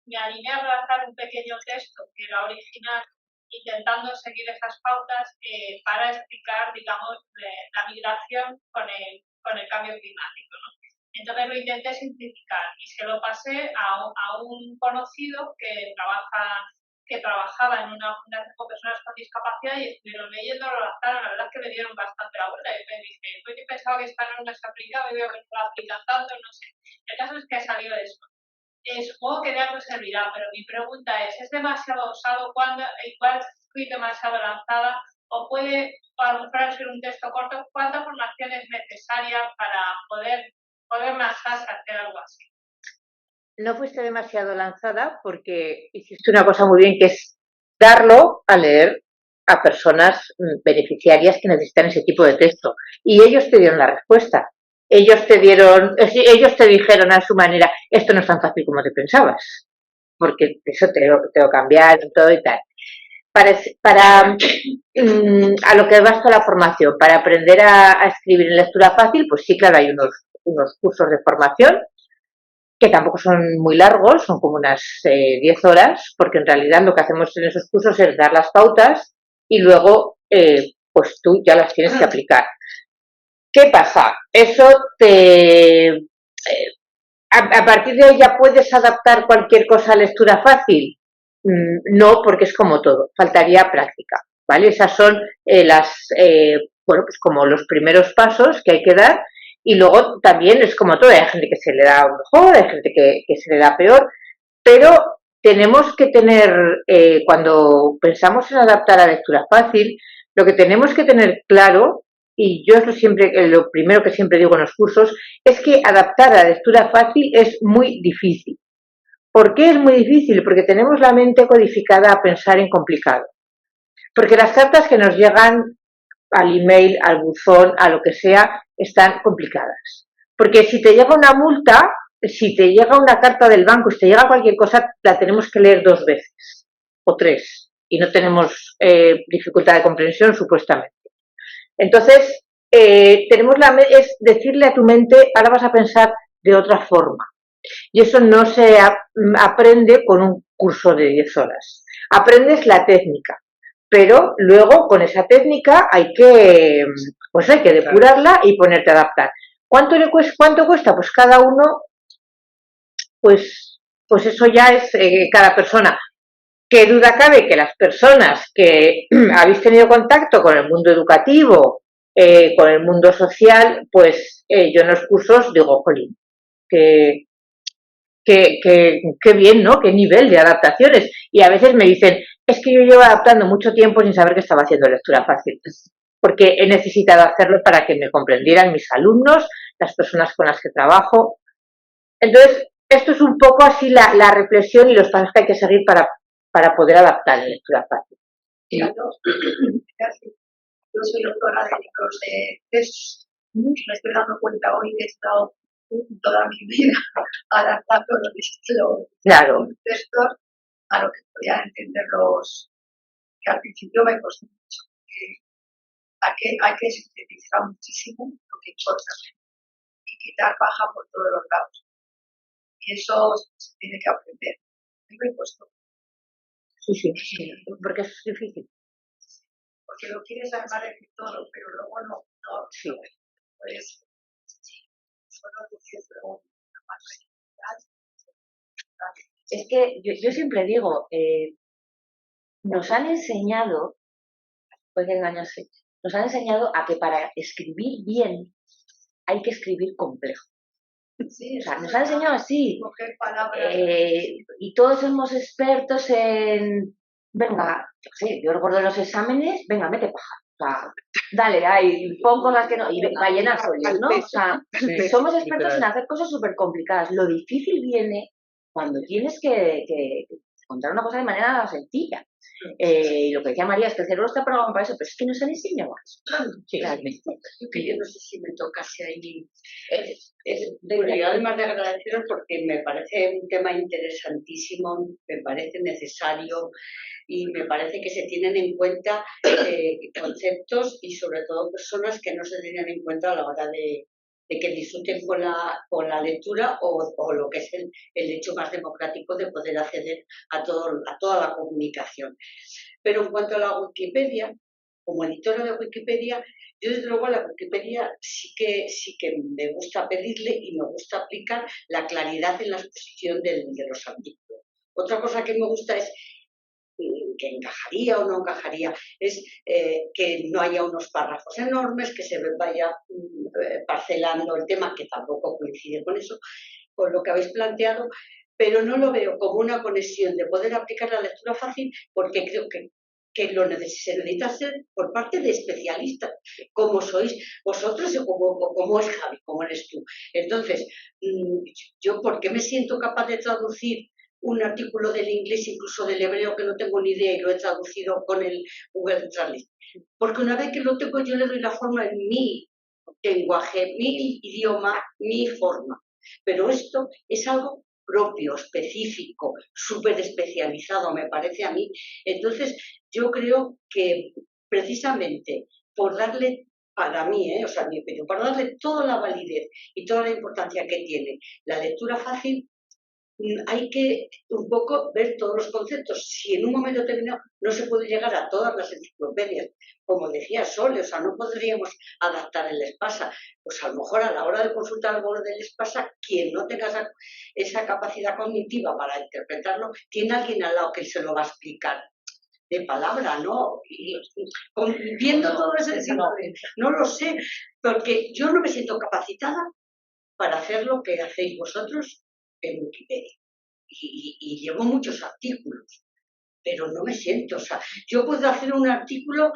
me animé a redactar un pequeño texto que era original, intentando seguir esas pautas para explicar, digamos, la migración con el cambio climático, ¿no? Entonces lo intenté simplificar y se lo pasé a un conocido que trabajaba en una fundación con personas con discapacidad y estuvieron leyendo, lo adaptaron, la verdad es que me dieron bastante la vuelta y me dije, yo pensaba que esta norma se aplicaba y veo que no la aplican tanto, no sé. El caso es que salió de eso. Supongo que de algo servirá, pero mi pregunta es demasiado usado igual fui demasiado avanzada o puede a lo mejor ser un texto corto? ¿Cuánta formación es necesaria para poder más hacer algo así? No fuiste demasiado lanzada porque hiciste una cosa muy bien que es darlo a leer a personas beneficiarias que necesitan ese tipo de texto y ellos te dieron la respuesta. Ellos te dijeron a su manera, esto no es tan fácil como te pensabas, porque eso te lo cambiaron todo y tal. A lo que basta la formación, para aprender a escribir en lectura fácil, pues sí, claro, hay unos cursos de formación que tampoco son muy largos, son como unas 10 horas, porque en realidad lo que hacemos en esos cursos es dar las pautas y luego pues tú ya las tienes que aplicar. ¿Qué pasa? Eso a partir de ahí ya puedes adaptar cualquier cosa a lectura fácil. No, porque es como todo, faltaría práctica, ¿vale? Esas son pues como los primeros pasos que hay que dar y luego también es como todo, hay gente que se le da mejor, hay gente que se le da peor, pero tenemos que tener, cuando pensamos en adaptar a lectura fácil, lo que tenemos que tener claro, y yo lo primero que siempre digo en los cursos, es que adaptar a lectura fácil es muy difícil. ¿Por qué es muy difícil? Porque tenemos la mente codificada a pensar en complicado. Porque las cartas que nos llegan al email, al buzón, a lo que sea, están complicadas. Porque si te llega una multa, si te llega una carta del banco, si te llega cualquier cosa, la tenemos que leer 2 veces o 3 y no tenemos dificultad de comprensión supuestamente. Entonces, es decirle a tu mente, ahora vas a pensar de otra forma. Y eso no se aprende con un curso de 10 horas. Aprendes la técnica, pero luego con esa técnica hay que pues hay que depurarla y ponerte a adaptar. ¿Cuánto cuesta? Pues cada uno, pues eso ya es cada persona. ¿Qué duda cabe que las personas que habéis tenido contacto con el mundo educativo, con el mundo social, pues yo en los cursos digo, jolín, qué bien, ¿no? Qué nivel de adaptaciones. Y a veces me dicen, es que yo llevo adaptando mucho tiempo sin saber que estaba haciendo lectura fácil, porque he necesitado hacerlo para que me comprendieran mis alumnos, las personas con las que trabajo. Entonces, esto es un poco así la reflexión y los pasos que hay que seguir para poder adaptar la lectura fácil. Yo soy doctora de libros de texto. Me estoy dando cuenta hoy que he estado toda mi vida adaptando los textos a lo que podían entender los que al principio me costó mucho. Hay que sintetizar muchísimo lo que importa y quitar paja por todos los lados. Y eso se tiene que aprender. Me costó. Sí, porque eso es difícil. Porque lo quieres armar de todo, pero luego no. Sí. Pues, solo decirlo más. Es que yo siempre digo, nos han enseñado, puede engañarse, nos han enseñado a que para escribir bien hay que escribir complejo. Sí, o sea, nos han enseñado así. Y todos somos expertos en, venga, yo sé, yo recuerdo los exámenes, venga, mete paja. O sea, dale, ahí, pon cosas que no, y va a llenar folios, ¿no? O sea, somos expertos en hacer cosas súper complicadas. Lo difícil viene cuando tienes que contar una cosa de manera sencilla. Y lo que decía María es que el cerebro está programado para eso, pero es que nos han enseñado eso. Sí, realmente. Yo no sé si me tocase ahí. Yo además de agradeceros porque me parece un tema interesantísimo, me parece necesario y me parece que se tienen en cuenta conceptos y sobre todo personas que no se tenían en cuenta a la hora de que disfruten con la lectura o lo que es el hecho más democrático de poder acceder a toda la comunicación. Pero en cuanto a la Wikipedia, como editora de Wikipedia, yo desde luego a la Wikipedia sí que me gusta pedirle y me gusta aplicar la claridad en la exposición de los artículos. Otra cosa que me gusta es que encajaría o no encajaría, es que no haya unos párrafos enormes, que se vaya parcelando el tema, que tampoco coincide con eso, con lo que habéis planteado, pero no lo veo como una conexión de poder aplicar la lectura fácil, porque creo que se necesita hacer por parte de especialistas, como sois vosotros o como es Javi, como eres tú. Entonces, yo, ¿por qué me siento capaz de traducir un artículo del inglés, incluso del hebreo, que no tengo ni idea y lo he traducido con el Google Translate? Porque una vez que lo tengo, yo le doy la forma en mi lenguaje, mi idioma, mi forma. Pero esto es algo propio, específico, súper especializado, me parece a mí. Entonces, yo creo que precisamente por darle, para mí, o sea, mi opinión, para darle toda la validez y toda la importancia que tiene la lectura fácil, hay que un poco ver todos los conceptos. Si en un momento determinado no se puede llegar a todas las enciclopedias, como decía Sole, o sea, no podríamos adaptar el Espasa, pues a lo mejor a la hora de consultar algo del Espasa, quien no tenga esa capacidad cognitiva para interpretarlo, tiene alguien al lado que se lo va a explicar de palabra, ¿no? Y viendo todo ese no lo sé, porque yo no me siento capacitada para hacer lo que hacéis vosotros en Wikipedia. Y llevo muchos artículos, pero no me siento, o sea, yo puedo hacer un artículo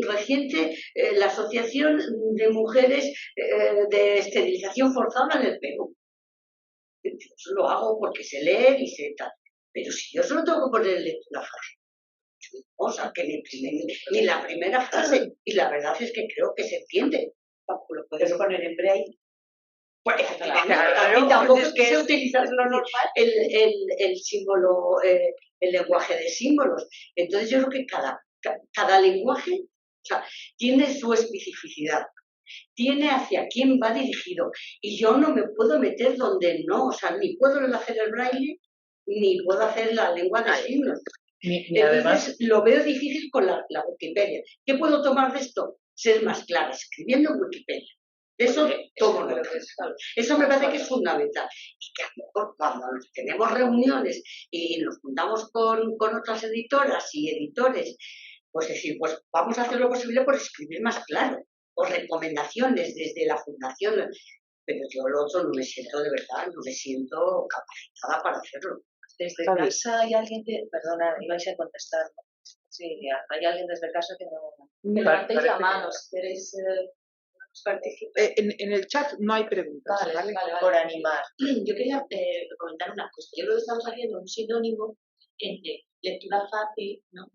reciente, la Asociación de Mujeres de Esterilización Forzada en el Perú. Yo lo hago porque sé leer y sé tal, pero si yo solo tengo que poner en lectura fácil, o sea, que ni la primera frase, y la verdad es que creo que se entiende. Lo puedes poner en braille. Pues, claro, tampoco es que sé utilizar lo normal, el símbolo, el lenguaje de símbolos. Entonces yo creo que cada lenguaje, o sea, tiene su especificidad, tiene hacia quién va dirigido, y yo no me puedo meter donde no, o sea, ni puedo hacer el braille, ni puedo hacer la lengua de signos. Y además, lo veo difícil con la Wikipedia. ¿Qué puedo tomar de esto? ser más clara, escribiendo en Wikipedia. Eso todo lo que eso me parece que es fundamental. Y que a lo mejor cuando tenemos reuniones y nos juntamos con otras editoras y editores, pues decir, pues vamos a hacer lo posible por escribir más claro, o recomendaciones desde la fundación. Pero yo lo otro no me siento de verdad, no me siento capacitada para hacerlo. Desde casa hay alguien que, perdona, ibais a contestar, ¿no? Sí, hay alguien desde casa que no... Que levantéis la mano si queréis participar. En el chat no hay preguntas, Vale. Por animar. Yo quería comentar una cosa. Yo creo que estamos haciendo un sinónimo entre lectura fácil, ¿no?,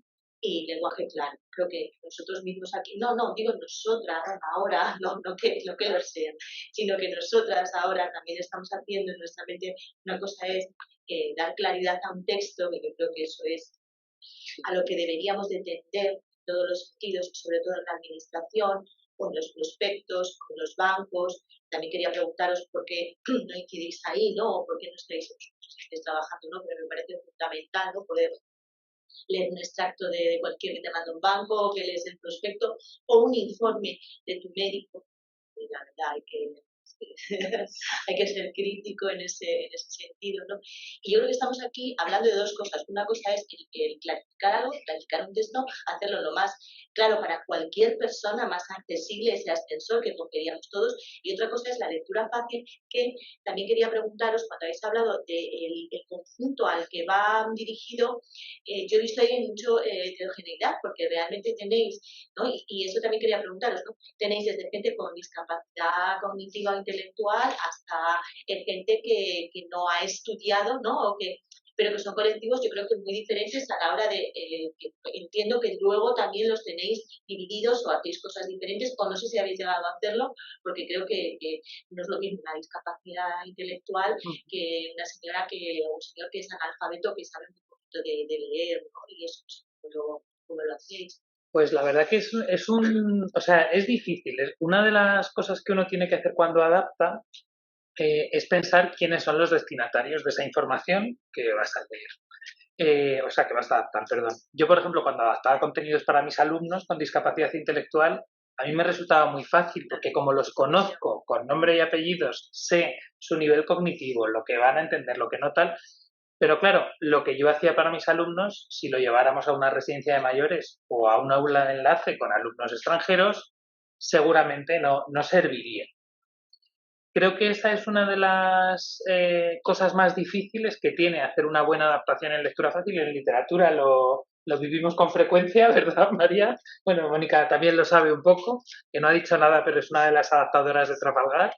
y lenguaje claro. Creo que nosotros mismos aquí, no digo nosotras ahora, no que lo sean, sino que nosotras ahora también estamos haciendo en nuestra mente. Una cosa es dar claridad a un texto, que yo creo que eso es a lo que deberíamos de entender en todos los sentidos, sobre todo en la administración, con los prospectos, con los bancos. También quería preguntaros por qué no incidís ahí, ¿no? O por qué no estáis trabajando, ¿no? Pero me parece fundamental, ¿no?, poder leer un extracto de cualquier que te manda un banco, o que lees el prospecto, o un informe de tu médico. Y la verdad hay que ser crítico en ese sentido, ¿no? Y yo creo que estamos aquí hablando de dos cosas. Una cosa es el clarificar algo, clarificar un texto, hacerlo lo más claro para cualquier persona, más accesible, ese ascensor que queríamos todos. Y otra cosa es la lectura fácil, que también quería preguntaros, cuando habéis hablado del conjunto al que va dirigido, yo he visto ahí mucho heterogeneidad, porque realmente tenéis, ¿no? Y eso también quería preguntaros, ¿no? Tenéis desde gente con discapacidad cognitiva o intelectual hasta gente que no ha estudiado, ¿no? Pero que son colectivos, yo creo que muy diferentes a la hora de, entiendo que luego también los tenéis divididos o hacéis cosas diferentes, o no sé si habéis llegado a hacerlo, porque creo que no es lo mismo una discapacidad intelectual que una señora o un señor que es analfabeto, que sabe un poquito de leer, ¿no? Y eso, ¿cómo lo hacéis? Pues la verdad que o sea, es difícil. Una de las cosas que uno tiene que hacer cuando adapta es pensar quiénes son los destinatarios de esa información que vas a leer. O sea, que vas a adaptar, perdón. Yo, por ejemplo, cuando adaptaba contenidos para mis alumnos con discapacidad intelectual, a mí me resultaba muy fácil, porque como los conozco con nombre y apellidos, sé su nivel cognitivo, lo que van a entender, lo que no tal. Pero claro, lo que yo hacía para mis alumnos, si lo lleváramos a una residencia de mayores o a un aula de enlace con alumnos extranjeros, seguramente no serviría. Creo que esa es una de las cosas más difíciles que tiene hacer una buena adaptación en lectura fácil. En literatura lo vivimos con frecuencia, ¿verdad, María? Bueno, Mónica también lo sabe un poco, que no ha dicho nada, pero es una de las adaptadoras de Trafalgar.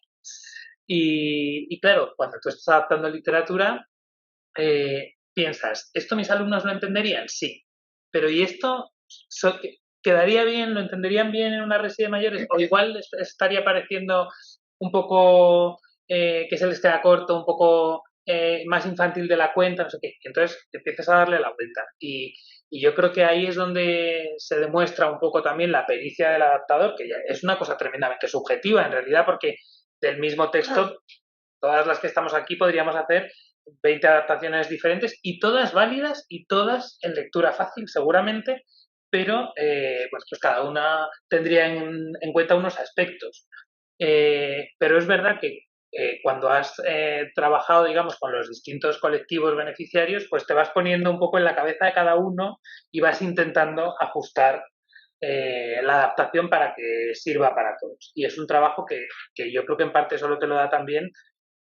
Y claro, cuando tú estás adaptando literatura, piensas, ¿esto mis alumnos lo entenderían? Sí. Pero ¿y esto quedaría bien? ¿Lo entenderían bien en una residencia de mayores? O igual estaría pareciendo un poco que se les queda corto, un poco más infantil de la cuenta, no sé qué. Entonces empiezas a darle la vuelta. Y yo creo que ahí es donde se demuestra un poco también la pericia del adaptador, que ya es una cosa tremendamente subjetiva en realidad, porque del mismo texto, todas las que estamos aquí podríamos hacer 20 adaptaciones diferentes y todas válidas y todas en lectura fácil seguramente, pero pues cada una tendría en cuenta unos aspectos. Pero es verdad que cuando has trabajado, digamos, con los distintos colectivos beneficiarios, pues te vas poniendo un poco en la cabeza de cada uno y vas intentando ajustar la adaptación para que sirva para todos. Y es un trabajo que yo creo que en parte solo te lo da también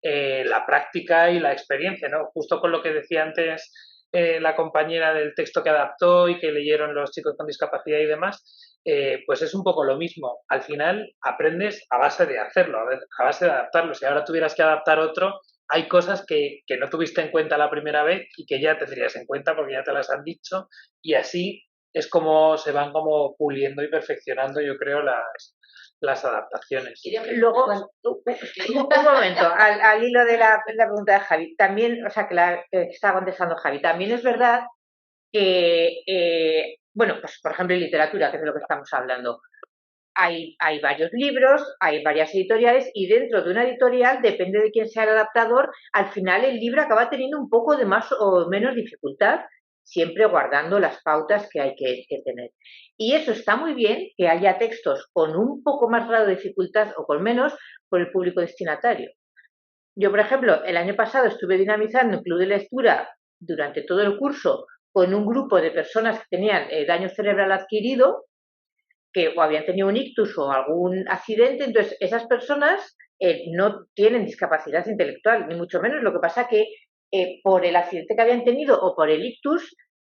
la práctica y la experiencia, ¿no? Justo con lo que decía antes la compañera del texto que adaptó y que leyeron los chicos con discapacidad y demás, pues es un poco lo mismo. Al final aprendes a base de hacerlo, a base de adaptarlo. Si ahora tuvieras que adaptar otro, hay cosas que no tuviste en cuenta la primera vez y que ya tendrías en cuenta porque ya te las han dicho, y así es como se van como puliendo y perfeccionando, yo creo, las adaptaciones. Luego, un momento, al hilo de la pregunta de Javi, también, o sea, que está contestando Javi, también es verdad que, bueno, pues por ejemplo en literatura, que es de lo que estamos hablando, hay varios libros, hay varias editoriales, y dentro de una editorial, depende de quién sea el adaptador, al final el libro acaba teniendo un poco de más o menos dificultad, siempre guardando las pautas que hay que tener. Y eso está muy bien, que haya textos con un poco más grado de dificultad o con menos por el público destinatario. Yo, por ejemplo, el año pasado estuve dinamizando un club de lectura durante todo el curso con un grupo de personas que tenían daño cerebral adquirido, que o habían tenido un ictus o algún accidente. Entonces esas personas no tienen discapacidad intelectual, ni mucho menos. Lo que pasa que por el accidente que habían tenido o por el ictus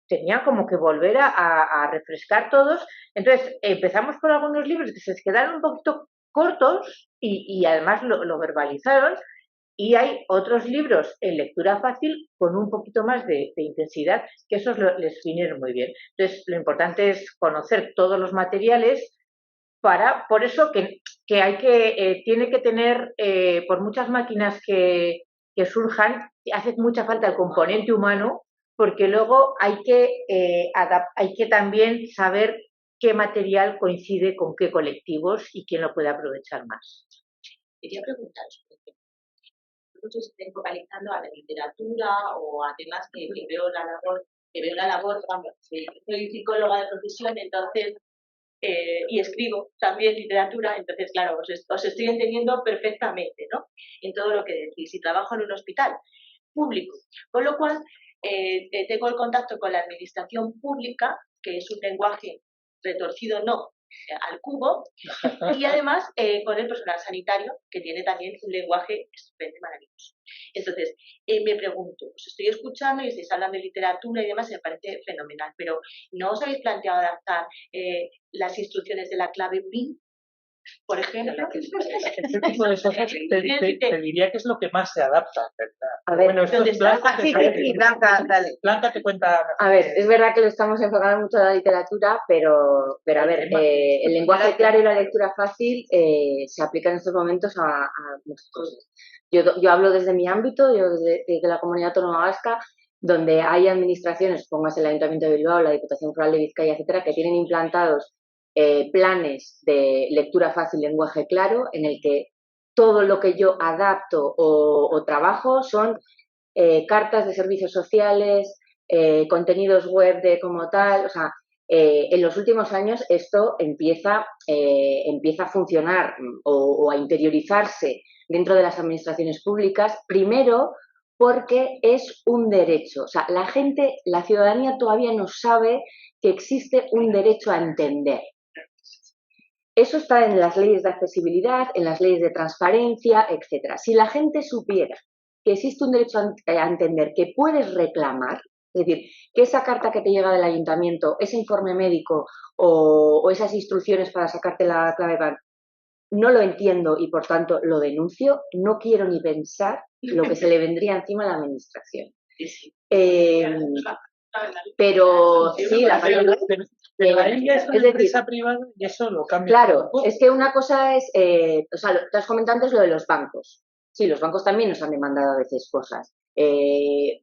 tenían como que volver a refrescar todos. Entonces empezamos con algunos libros que se les quedaron un poquito cortos y además lo verbalizaron. Y hay otros libros en lectura fácil con un poquito más de intensidad, que esos les vinieron muy bien. Entonces, lo importante es conocer todos los materiales por eso que hay tiene que tener, por muchas máquinas que surjan, hace mucha falta el componente humano, porque luego hay que también saber qué material coincide con qué colectivos y quién lo puede aprovechar más. Quería preguntaros, por ejemplo, muchos estén focalizando a la literatura o a temas que veo la labor, vamos, soy psicóloga de profesión, entonces, y escribo también literatura, entonces, claro, os estoy entendiendo perfectamente, ¿no? En todo lo que decís, y trabajo en un hospital público, con lo cual tengo el contacto con la administración pública, que es un lenguaje retorcido, no, al cubo, y además con el personal sanitario, que tiene también un lenguaje estupendo y maravilloso. Entonces, me pregunto, os estoy escuchando y estáis hablando de literatura y demás, me parece fenomenal, pero ¿no os habéis planteado adaptar las instrucciones de la clave PIN, por ejemplo? Este tipo de cosas te diría que es lo que más se adapta, ¿verdad? A ver, bueno, esto es Blanca, Blanca, dale. Blanca te cuenta. A ver, es verdad que lo estamos enfocando mucho en la literatura, pero a ver, el lenguaje claro y la lectura fácil se aplican en estos momentos a muchas cosas. Yo hablo desde mi ámbito, yo desde la Comunidad Autónoma Vasca, donde hay administraciones, póngase el Ayuntamiento de Bilbao, la Diputación Foral de Vizcaya, etcétera, que tienen implantados planes de lectura fácil, lenguaje claro, en el que todo lo que yo adapto o trabajo son cartas de servicios sociales, contenidos web de como tal. O sea, en los últimos años esto empieza a funcionar o a interiorizarse dentro de las administraciones públicas, primero porque es un derecho. O sea, la ciudadanía todavía no sabe que existe un derecho a entender. Eso está en las leyes de accesibilidad, en las leyes de transparencia, etcétera. Si la gente supiera que existe un derecho a entender, que puedes reclamar, es decir, que esa carta que te llega del ayuntamiento, ese informe médico o esas instrucciones para sacarte la clave PAN, no lo entiendo y por tanto lo denuncio, no quiero ni pensar lo que se le vendría encima a la administración. Pero sí, pero ahí ya es una empresa privada y eso lo cambia. Claro, es que una cosa es, o sea, lo que estás comentando es lo de los bancos. Sí, los bancos también nos han demandado a veces cosas.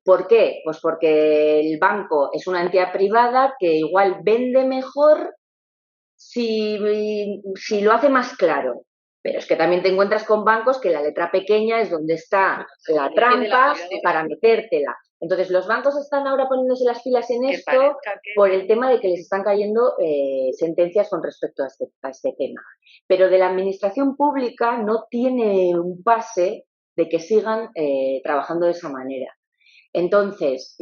¿Por qué? Pues porque el banco es una entidad privada que igual vende mejor si lo hace más claro. Pero es que también te encuentras con bancos que la letra pequeña es donde está la trampa para metértela. Entonces, los bancos están ahora poniéndose las pilas en esto por el tema de que les están cayendo sentencias con respecto a este tema. Pero de la administración pública no tiene un pase de que sigan trabajando de esa manera. Entonces,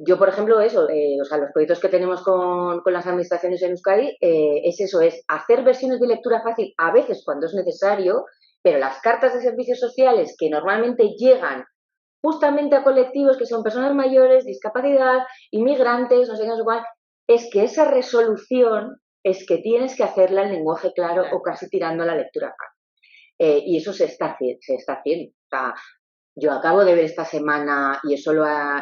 yo, por ejemplo, o sea, los proyectos que tenemos con las administraciones en Euskadi es hacer versiones de lectura fácil a veces cuando es necesario, pero las cartas de servicios sociales que normalmente llegan justamente a colectivos que son personas mayores, discapacidad, inmigrantes, no sé qué, no sé cuál, es que esa resolución es que tienes que hacerla en lenguaje claro o casi tirando a la lectura fácil. Y eso se está haciendo. O sea, yo acabo de ver esta semana, y eso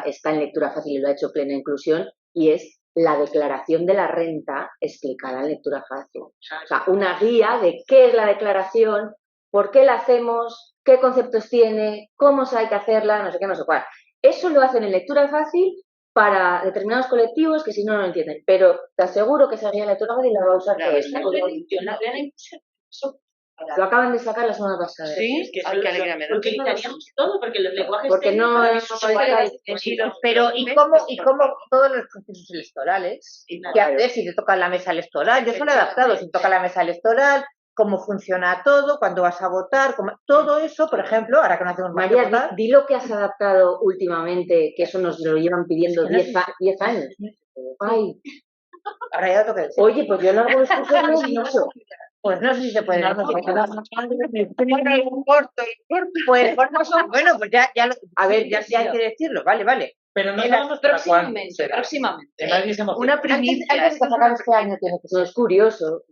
está en lectura fácil y lo ha hecho Plena Inclusión, y es la declaración de la renta explicada en lectura fácil. O sea, una guía de qué es la declaración, por qué la hacemos, qué conceptos tiene, cómo se hay que hacerla, no sé qué, no sé cuál. Eso lo hacen en lectura fácil para determinados colectivos que si no, no lo entienden. Pero te aseguro que esa guía de lectura fácil la va a usar todo esto. Lo acaban de sacar la semana pasada. Sí, ay, qué alegría me da. Porque quitaríamos todo, porque los lenguajes Porque no Pero ¿y cómo todos los procesos electorales? ¿Qué hacer si te toca la mesa electoral? Yo solo he adaptado, si toca la mesa electoral, cómo funciona todo, cuándo vas a votar, todo eso, por ejemplo, ahora que no hacemos más que María, votar. di lo que has adaptado últimamente, que eso nos lo llevan pidiendo 10 años. Ay, Ahora ya lo tengo que decir. oye, pues yo en algunos cursos lo he dicho. Pues no sé si se puede. Pues bueno, pues ya a ver, ya hay que decirlo, vale. Pero no sabemos para cuándo será. Próximamente. Nadie se emociona. Una primicia. Antes de que se acabe este año tiene que ser. No es curioso.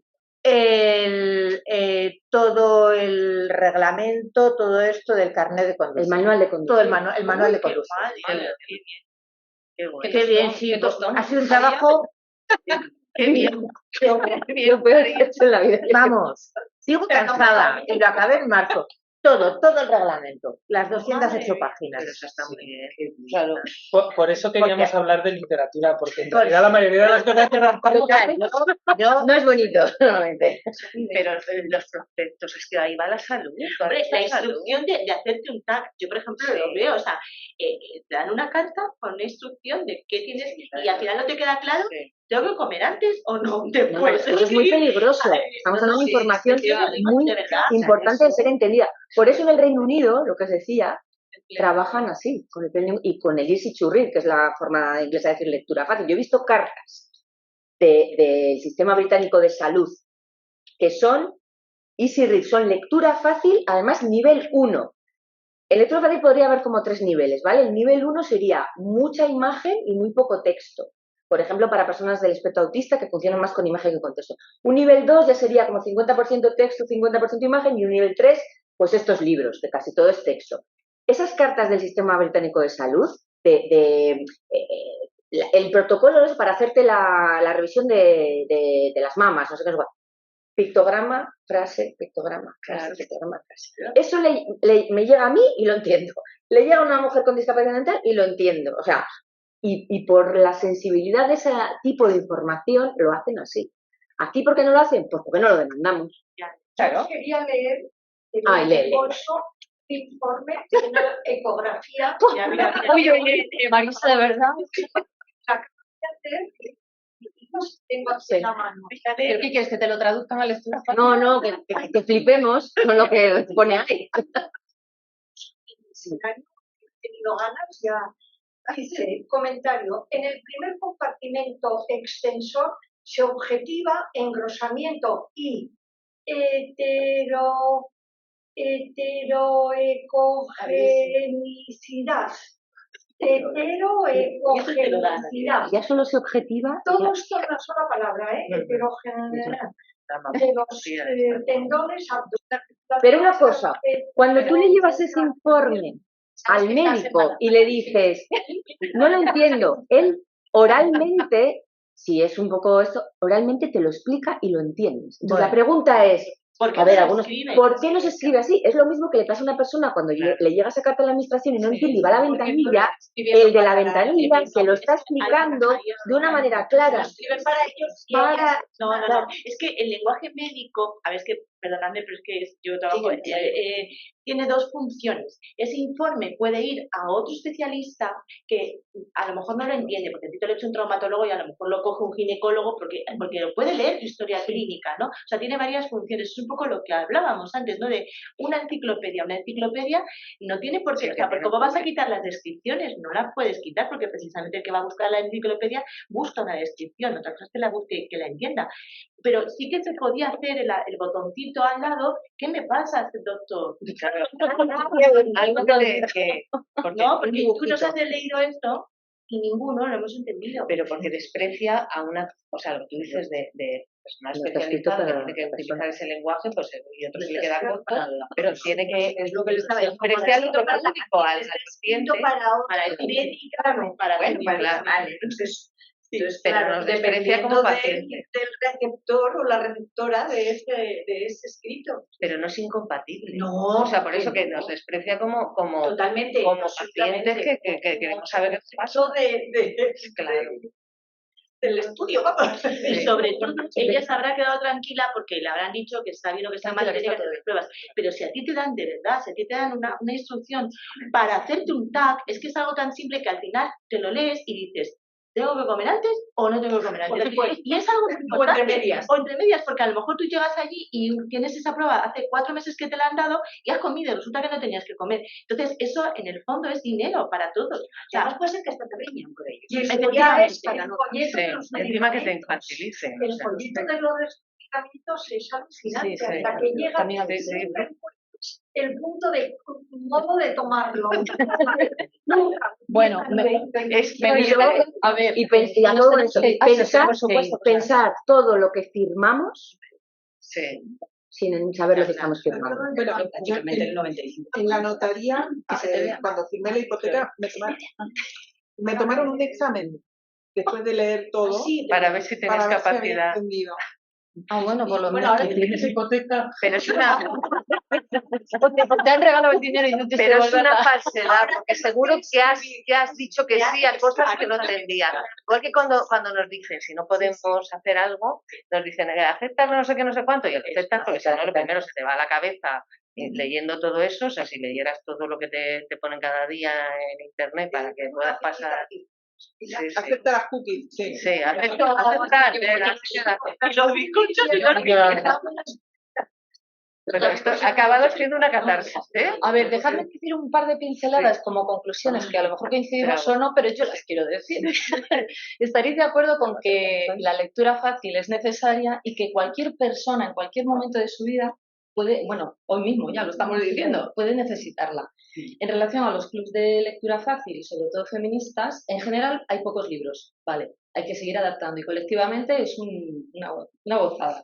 Todo el reglamento, todo esto del carnet de conducción. El manual de conducción. Todo el manual de conducción. Qué bien, sí. Ha sido un trabajo. Qué bien. Lo peor que he hecho en la vida. Vamos, sigo cansada y lo acabé en marzo. Todo el reglamento, las 208 páginas. Pero eso está muy bien. Claro. Por eso queríamos hablar de literatura, porque en realidad la mayoría de las cosas que No es bonito, normalmente. Pero los prospectos, es que ahí va la salud. Hombre, la instrucción de hacerte un tag, yo por ejemplo lo veo, o sea, te dan una carta con una instrucción de qué tienes y al final no te queda claro, ¿tengo que comer antes o no? Después. Eso es muy peligroso. Estamos hablando de información muy importante de ser entendida. Por eso en el Reino Unido, lo que os decía, trabajan así, con el y con el Easy to Read, que es la forma inglesa de decir lectura fácil. Yo he visto cartas del sistema británico de salud que son Easy Read, son lectura fácil, además nivel 1. En lectura fácil podría haber como 3 niveles, ¿vale? El nivel 1 sería mucha imagen y muy poco texto. Por ejemplo, para personas del espectro autista que funcionan más con imagen que con texto. Un nivel 2 ya sería como 50% texto, 50% imagen, y un nivel 3, pues estos libros, que casi todo es texto. Esas cartas del sistema británico de salud, el protocolo es para hacerte la revisión de las mamas, no sé qué es igual. Pictograma, frase, pictograma, frase, pictograma, frase. Eso me llega a mí y lo entiendo. Le llega a una mujer con discapacidad mental y lo entiendo. O sea, y por la sensibilidad de ese tipo de información lo hacen así. ¿Aquí por qué no lo hacen? Pues porque no lo demandamos. Claro. Yo quería leer el informe de una ecografía. Oye, Marisa, de verdad. Tengo aquí la mano. ¿Pero qué quieres? ¿Que te lo traduzcan a lectura fácil? No, que flipemos con lo que pone ahí. He tenido ganas ya. Dice, comentario, en el primer compartimento extensor se objetiva engrosamiento y heteroecogenicidad. Heteroecogenicidad. Ya solo se objetiva. Todo esto es una sola palabra, heterogeneidad. De los tendones abdominales. Pero una cosa, cuando tú le llevas ese informe al médico y le dices, no lo entiendo, él oralmente, si es un poco esto, oralmente te lo explica y lo entiendes. Entonces la pregunta es, a ver, algunos, ¿por qué no se escribe así? Es lo mismo que le pasa a una persona cuando le llega esa carta a la administración y no entiende y va a la ventanilla, el de la ventanilla que lo está explicando de una manera clara. Para ellos, no, es que el lenguaje médico, a ver, es que, perdonadme, pero es que yo trabajo, tiene dos funciones. Ese informe puede ir a otro especialista que a lo mejor no lo entiende, porque a ti te lo ha hecho un traumatólogo y a lo mejor lo coge un ginecólogo porque lo puede leer tu historia clínica, ¿no? O sea, tiene varias funciones. Es un poco lo que hablábamos antes, ¿no? De una enciclopedia. Una enciclopedia no tiene por qué, o sea, porque ¿cómo vas a quitar las descripciones? No las puedes quitar porque precisamente el que va a buscar la enciclopedia busca una descripción, otra cosa es que la busque, que la entienda. Pero sí que se podía hacer el botoncito al lado. ¿Qué me pasa, doctor? Algo que no, porque tú nos has leído esto y ninguno lo hemos entendido. Pero porque desprecia a una, o sea, lo que tú dices de personal especializado que tiene que utilizar ese lenguaje, pues y otro se le queda corto, pero tiene que, es lo que le estaba despreciar al otro público, al paciente, para el médica, no, para el vale, entonces, pero claro, nos desprecia como paciente. Del receptor o la receptora de ese escrito. Pero no es incompatible. No. O sea, por eso que nos desprecia como totalmente, como pacientes que queremos saber qué pasa. Claro. del estudio, vamos. Y sobre todo, ella se habrá quedado tranquila porque le habrán dicho que está bien o que está mal, que tiene que hacer las pruebas. Pero si a ti te dan, de verdad, si a ti te dan una instrucción para hacerte un tag, es que es algo tan simple que al final te lo lees y dices, ¿tengo que comer antes o no tengo que comer antes? Y es algo muy importante. O entre medias, porque a lo mejor tú llegas allí y tienes esa prueba hace 4 meses que te la han dado y has comido, y resulta que no tenías que comer. Entonces, eso en el fondo es dinero para todos. O sea, Además puede ser que hasta te riñan por ello. Y eso ya es para no encima que te infantilicen. El folleto de los medicamentos es alucinante, Sí, sí. hasta que llega También el punto de modo de tomarlo. Bueno, a ver, Y a todo eso, por pensar todo lo que firmamos Sí. sin saber lo que estamos firmando. Bueno, yo prácticamente el 95%. en la notaría, cuando firmé la hipoteca, me tomaron un examen después de leer todo Para ver si tenías para ver si había capacidad. entendido. bueno, por lo Bueno, menos. ahora ¿Tienes hipoteca? Pero es una, Te han regalado el dinero y no te pero es una falsedad, porque seguro que has dicho que sí a cosas que no entendías. Igual que cuando nos dicen, si no podemos hacer algo, nos dicen, aceptas no sé qué, no sé cuánto, y aceptas porque si no, lo primero se te va a la cabeza leyendo todo eso. O sea, si leyeras todo lo que te ponen cada día en internet para que puedas pasar. Sí. Acepta las cookies, sí. Sí, aceptar. Y los bizcochos y los Pero esto ha acabado siendo una catarsis, ¿eh? A ver, dejadme decir un par de pinceladas como conclusiones, que a lo mejor coincidimos o no, pero yo las quiero decir. Estaréis de acuerdo con que la lectura fácil es necesaria y que cualquier persona en cualquier momento de su vida puede, bueno, hoy mismo ya lo estamos diciendo, puede necesitarla. En relación a los clubs de lectura fácil y sobre todo feministas, en general hay pocos libros, vale, hay que seguir adaptando y colectivamente es una gozada,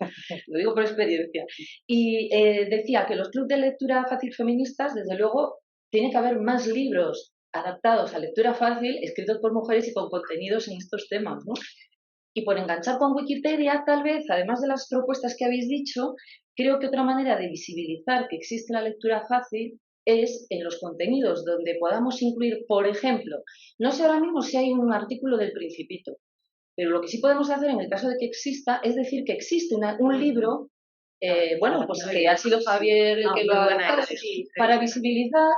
lo digo por experiencia. Y decía que los clubs de lectura fácil feministas, desde luego, tiene que haber más libros adaptados a lectura fácil, escritos por mujeres y con contenidos en estos temas, ¿no? Y por enganchar con Wikipedia, tal vez, además de las propuestas que habéis dicho, creo que otra manera de visibilizar que existe la lectura fácil es en los contenidos donde podamos incluir, por ejemplo, no sé ahora mismo si hay un artículo del Principito, pero lo que sí podemos hacer en el caso de que exista es decir que existe un libro, bueno, pues que ha sido Javier el que lo ha adaptado, para visibilizar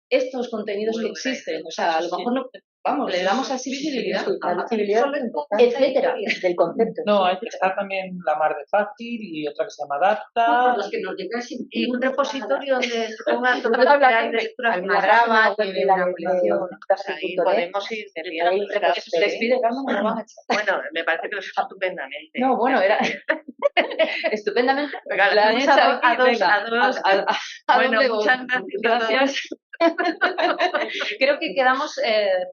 estos contenidos que existen. O sea, a lo mejor no, vamos, le damos así visibilidad, etcétera, del concepto. No, está también La Mar de Fácil y otra que se llama Adapta. Los que nos llegan sin Y un repositorio donde se pongan todo lo que hay de lectura Almadraba, de una colección. Ahí podemos ir viendo. Les pide, Carmen, me lo van a echar. Bueno, me parece que lo está estupendamente. No, bueno, era estupendamente. Venga, La han vamos echado a dos, venga, a dos. Bueno, Bueno, muchas muchas gracias. Creo que quedamos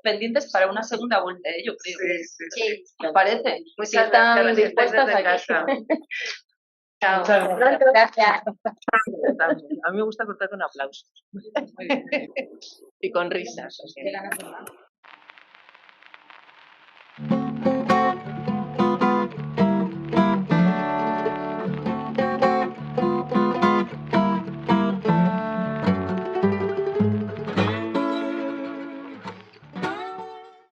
pendientes para una segunda vuelta, yo creo. Sí. ¿Os parece? Pues Si están dispuestas desde aquí. casa. Chao. Gracias. A mí me gusta cortar con aplausos. Y con risas. o sea.